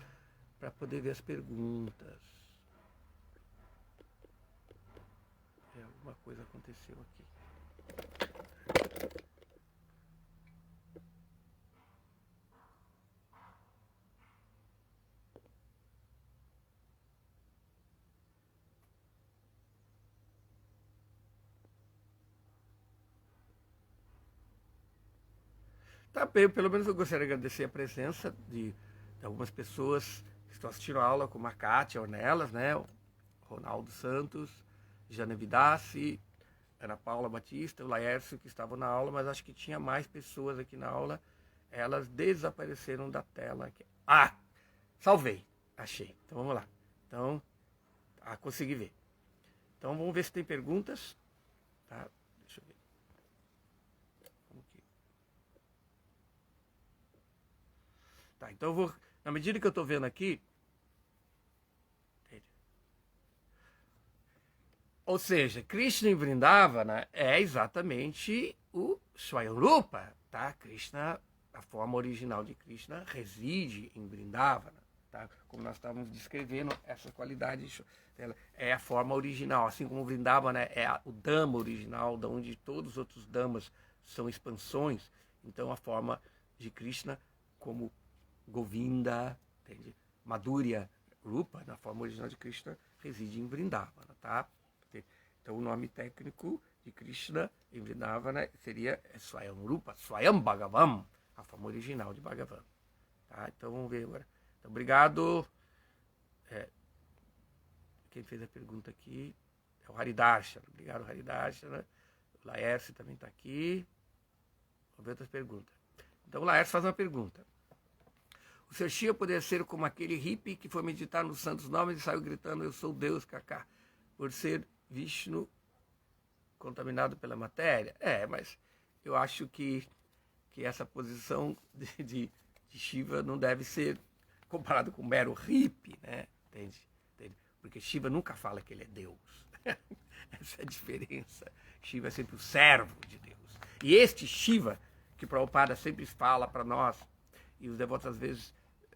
para poder ver as perguntas. Alguma coisa aconteceu aqui. Tá bem, pelo menos eu gostaria de agradecer a presença de algumas pessoas que estão assistindo a aula, como a Kátia Ornelas, né? O Ronaldo Santos, Jana Vidassi, Ana Paula Batista, o Laércio, que estavam na aula, mas acho que tinha mais pessoas aqui na aula. Elas desapareceram da tela aqui. Ah! Salvei! Achei. Então vamos lá. Então, consegui ver. Então vamos ver se tem perguntas. Tá? Deixa eu ver. Tá, então eu vou, na medida que eu estou vendo aqui, ou seja, Krishna em Vrindavana é exatamente o Swayamrupa, tá? Krishna, a forma original de Krishna reside em Vrindavana, tá? Como nós estávamos descrevendo essa qualidade, é a forma original, assim como Vrindavana é o Dhamma original, de onde todos os outros Dhammas são expansões, então a forma de Krishna como Govinda, entende? Madhurya Rupa, na forma original de Krishna, reside em Vrindavana, tá? Então o nome técnico de Krishna em Vrindavana seria Swayamrupa, Swayam Bhagavan, a forma original de Bhagavan. Tá? Então vamos ver agora. Então, obrigado. Quem fez a pergunta aqui é o Haridarshana. Obrigado, Haridarshana. O Laércio também está aqui. Vamos ver outras perguntas. Então o Laércio faz uma pergunta. O Sr. Shia poderia ser como aquele hippie que foi meditar nos santos nomes e saiu gritando, eu sou Deus, Kaká, por ser Vishnu contaminado pela matéria? Mas eu acho que essa posição de Shiva não deve ser comparado com um mero hippie, né? Entende? Porque Shiva nunca fala que ele é Deus. Essa é a diferença. Shiva é sempre o servo de Deus. E este Shiva, que Prabhupada sempre fala para nós, e os devotos às vezes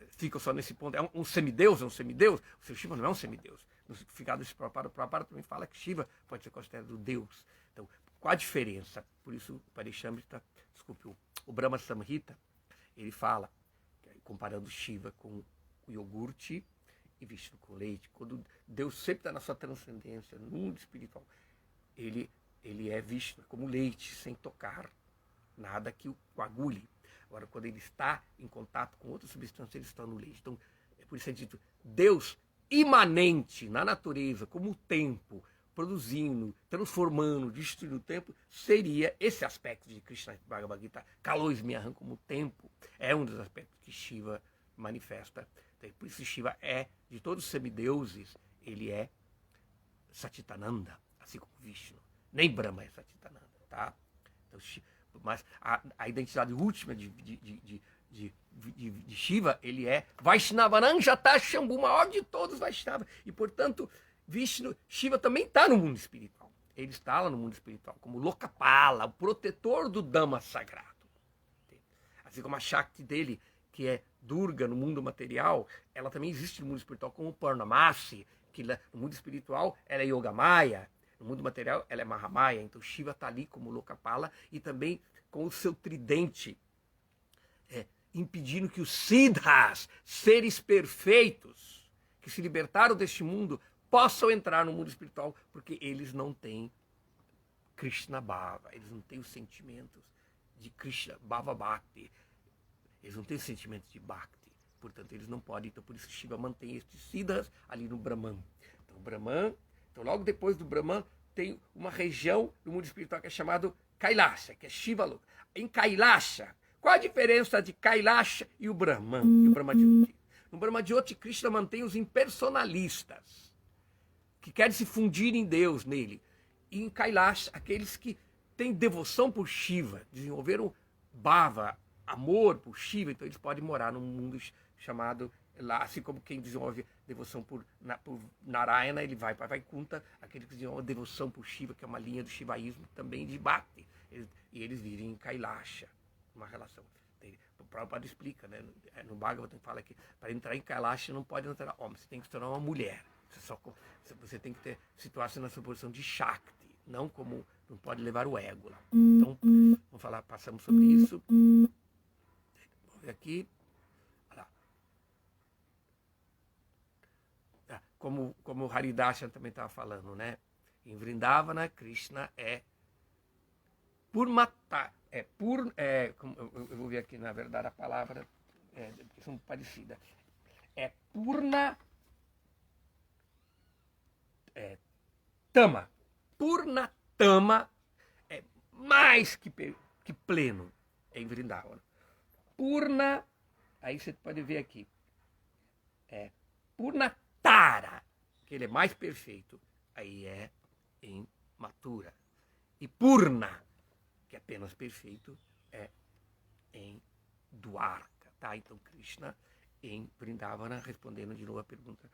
ficam só nesse ponto, é um semideus, é um semideus. O seu Shiva não é um semideus. No significado desse Prabhupada, o Prabhupada também fala que Shiva pode ser considerado Deus. Então, qual a diferença? Por isso, o Parishamrita, desculpe, o Brahma Samhita, ele fala, comparando Shiva com o iogurte e Vishnu com leite. Quando Deus sempre está na sua transcendência, no mundo espiritual, ele é Vishnu como leite, sem tocar nada que o coagule. Agora, quando ele está em contato com outra substância, ele está no leite. Então, é por isso que é dito, Deus imanente na natureza, como o tempo, produzindo, transformando, destruindo o tempo, seria esse aspecto de Krishna Bhagavad Gita, Kaloismiaham como o tempo, é um dos aspectos que Shiva manifesta. Por isso Shiva é, de todos os semideuses, ele é Satchitananda, assim como Vishnu. Nem Brahma é Satchitananda, tá? Então, mas a identidade última de Shiva, ele é Vaishnavananjata Shambhu, o maior de todos Vaishnava. E, portanto, Shiva também está no mundo espiritual. Ele está lá no mundo espiritual, como Lokapala, o protetor do Dhamma sagrado. Assim como a Shakti dele, que é Durga no mundo material, ela também existe no mundo espiritual como Purnamasi, que no mundo espiritual ela é Yogamaya, no mundo material ela é Mahamaya. Então Shiva está ali como Lokapala e também com o seu tridente, impedindo que os Siddhas, seres perfeitos, que se libertaram deste mundo, possam entrar no mundo espiritual, porque eles não têm Krishna Bhava, eles não têm os sentimentos de Krishna Bhava Bhakti, eles não têm os sentimentos de Bhakti, portanto eles não podem. Então por isso Shiva mantém estes Siddhas ali no Brahman. Então logo depois do Brahman tem uma região do mundo espiritual que é chamado Kailasha, que é Shiva Loka. Em Kailasha, qual a diferença de Kailasha e o Brahman, e o Brahmajyoti? No Brahmajyoti, Krishna mantém os impersonalistas, que querem se fundir em Deus nele. E em Kailasha, aqueles que têm devoção por Shiva, desenvolveram bhava, amor por Shiva, então eles podem morar num mundo chamado lá, assim como quem desenvolve devoção por Narayana, ele vai para Vaikuntha, aquele que desenvolve devoção por Shiva, que é uma linha do shivaísmo também de Bhakti, e eles vivem em Kailasha, uma relação. O Prabhupada explica, né? No Bhagavatam fala que para entrar em Kailasha não pode entrar homem, você tem que se tornar uma mulher. Você tem que situar-se na sua posição de Shakti, não pode levar o ego lá. Então, passamos sobre isso. Vamos ver aqui. Como o Haridashan também estava falando, né? Em Vrindavana, Krishna é Purmata, eu vou ver aqui, na verdade, a palavra, porque são parecidas. É Purna Tama. Purna Tama é mais que pleno em Vrindavana. Purna, aí você pode ver aqui, Purna Tara, que ele é mais perfeito, aí é em Mathura. E Purna, que é apenas perfeito, é em Dwarka, tá? Então Krishna em Vrindavana, respondendo de novo a pergunta,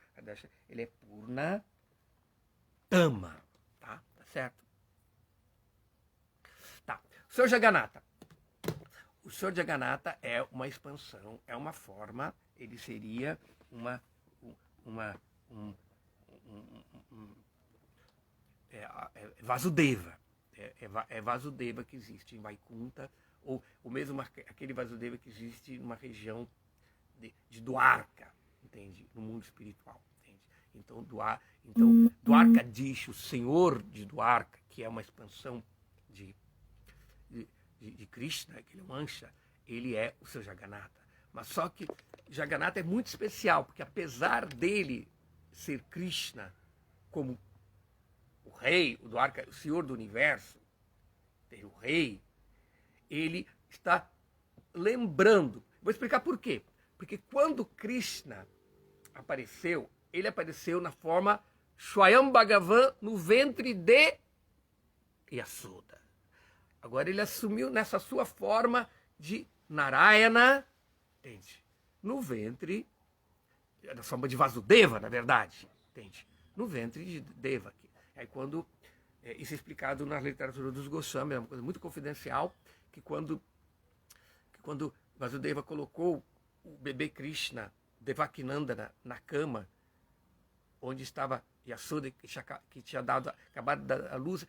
ele é Purna Tama, tá? Tá certo? Tá. O Senhor Jagannatha. O Senhor Jagannatha é uma expansão, é uma forma, ele seria Vasudeva. É Vasudeva que existe em Vaikuntha, ou mesmo aquele Vasudeva que existe numa região de Dwarka, entende? No mundo espiritual, entende? Então Dwarkadish, o Senhor de Dwarka, que é uma expansão de Krishna, que ele mancha, ele é o seu Jagannatha. Mas só que Jagannatha é muito especial, porque apesar dele ser Krishna como o rei, o Dwarka, o senhor do universo, o rei, ele está lembrando. Vou explicar por quê. Porque quando Krishna apareceu, ele apareceu na forma Swayam Bhagavan no ventre de Yashoda. Agora ele assumiu nessa sua forma de Narayana entende? No ventre, na forma de Vasudeva, na verdade, entende? No ventre de Devaki. Aí quando, isso é explicado na literatura dos Goswami, é uma coisa muito confidencial, que quando Vasudeva colocou o bebê Krishna, Devakinandana, na cama, onde estava Yashoda, que tinha acabado de dar a luz,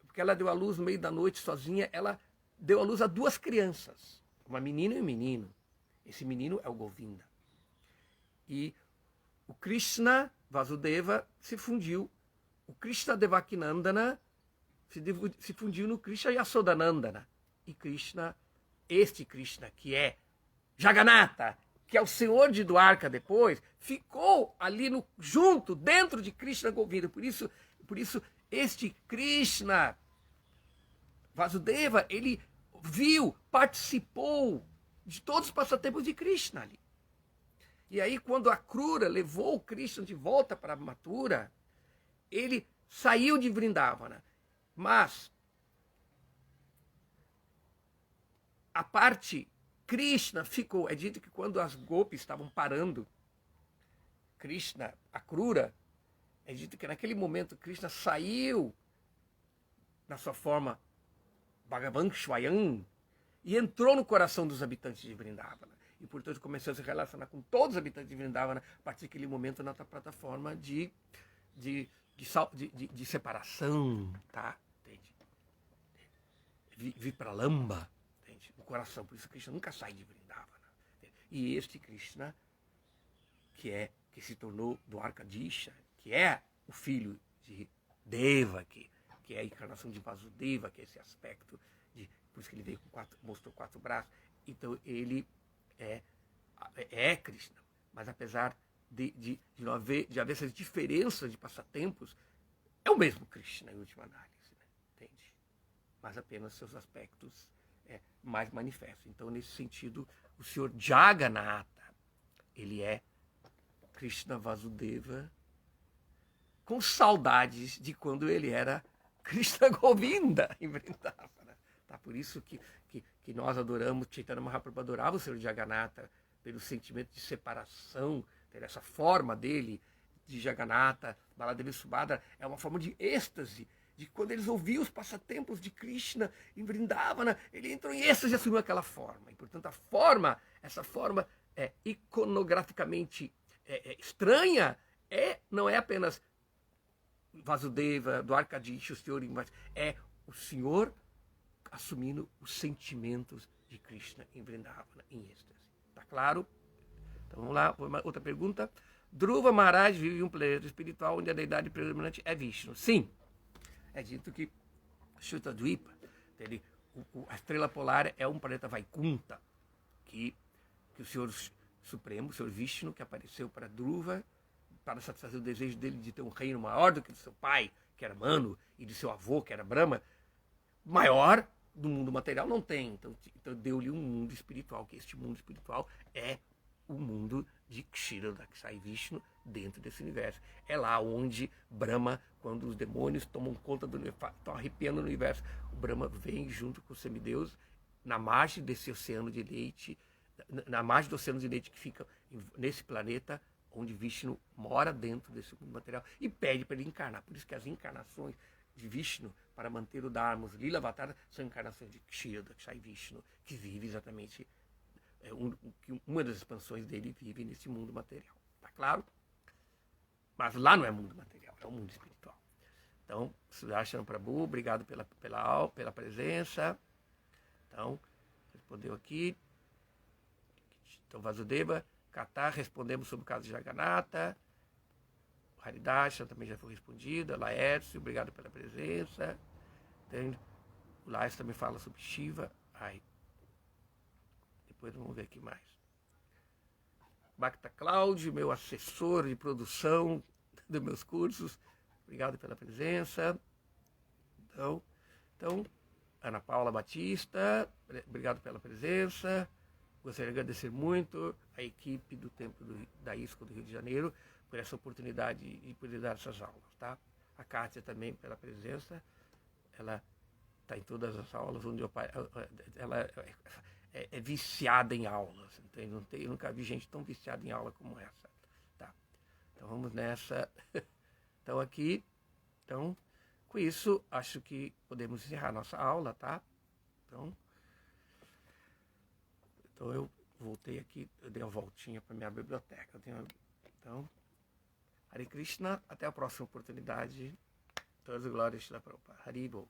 porque ela deu a luz no meio da noite sozinha, ela deu a luz a 2 crianças, uma menina e um menino. Esse menino é o Govinda. E o Krishna, Vasudeva, se fundiu. O Krishna Devakinandana se fundiu no Krishna Yashodanandana. E Krishna, este Krishna, que é Jagannatha, que é o senhor de Dwarka depois, ficou ali junto, dentro de Krishna Govinda. Por isso este Krishna Vasudeva, ele viu, participou de todos os passatempos de Krishna ali. E aí, quando a Krura levou o Krishna de volta para Mathura, ele saiu de Vrindavana. Mas a parte Krishna ficou. É dito que quando as gopis estavam parando, Krishna, a Krura, é dito que naquele momento Krishna saiu na sua forma Bhagavan Swayam e entrou no coração dos habitantes de Vrindavana. E, portanto, começou a se relacionar com todos os habitantes de Vrindavana a partir daquele momento na plataforma de separação, tá? Entende? Vipralamba, entende? O coração. Por isso Krishna nunca sai de Vrindavana. Entende? E este Krishna, que se tornou Dwarkadisha, que é o filho de Devaki, que é a encarnação de Vasudeva, que é esse aspecto, por isso que ele veio mostrou 4 braços. Então ele é Krishna, mas apesar de haver essas diferenças de passatempos, é o mesmo Krishna em última análise, né? Entende? Mas apenas seus aspectos mais manifestos. Então, nesse sentido, o senhor Jagannatha, ele é Krishna Vasudeva com saudades de quando ele era Krishna Govinda em Vrindavana. Tá? Por isso que nós adoramos, Chaitanya Mahaprabhu adorava o senhor Jagannatha, pelo sentimento de separação, essa forma dele, de Jagannatha, Baladevi Subhadra, é uma forma de êxtase, de quando eles ouviam os passatempos de Krishna em Vrindavana, ele entrou em êxtase e assumiu aquela forma. E, portanto, essa forma iconograficamente estranha, não é apenas Vasudeva, Dwarkadisha, o senhor, mas é o senhor assumindo os sentimentos de Krishna em Vrindavana, em êxtase. Tá claro? Então vamos lá, uma outra pergunta. Dhruva Maharaj vive em um planeta espiritual onde a deidade predominante é Vishnu. Sim, é dito que Shuttadvipa, a estrela polar é um planeta Vaikunta, que o Senhor Supremo, o Senhor Vishnu, que apareceu para Dhruva, para satisfazer o desejo dele de ter um reino maior do que do seu pai, que era Manu, e de seu avô, que era Brahma, maior do mundo material não tem. Então deu-lhe um mundo espiritual, que este mundo espiritual é o mundo de Kshirodaksai Vishnu dentro desse universo. É lá onde Brahma, quando os demônios tomam conta do universo, estão arrepiando no universo, o Brahma vem junto com os semideus na margem desse oceano de leite, na margem do oceano de leite que fica nesse planeta, onde Vishnu mora dentro desse mundo material, e pede para ele encarnar. Por isso que as encarnações de Vishnu, para manter o Dharma, os Lila Avatara, são encarnações de Kshirodaksai Vishnu, que vive exatamente, uma das expansões dele vive nesse mundo material. Tá claro? Mas lá não é mundo material, é o mundo espiritual. Então, Sudarshan Prabhu, obrigado pela presença. Então, respondeu aqui. Então, Vasudeva, Katar, respondemos sobre o caso de Jagannatha. Haridashan também já foi respondida. Laércio, obrigado pela presença. O Laércio também fala sobre Shiva. Depois vamos ver aqui mais. Bacta Cláudio, meu assessor de produção dos meus cursos. Obrigado pela presença. Então, Ana Paula Batista, obrigado pela presença. Gostaria de agradecer muito a equipe do Templo da ISCO do Rio de Janeiro por essa oportunidade de poder dar essas aulas, tá? A Kátia também pela presença. Ela está em todas as aulas onde é viciada em aulas. Entende? Eu nunca vi gente tão viciada em aula como essa. Tá? Então vamos nessa. Então aqui, então, com isso, acho que podemos encerrar nossa aula, tá? Então eu voltei aqui, eu dei uma voltinha para minha biblioteca. Então, Hare Krishna, até a próxima oportunidade. Todas as glórias da Prabhupada. Haribo.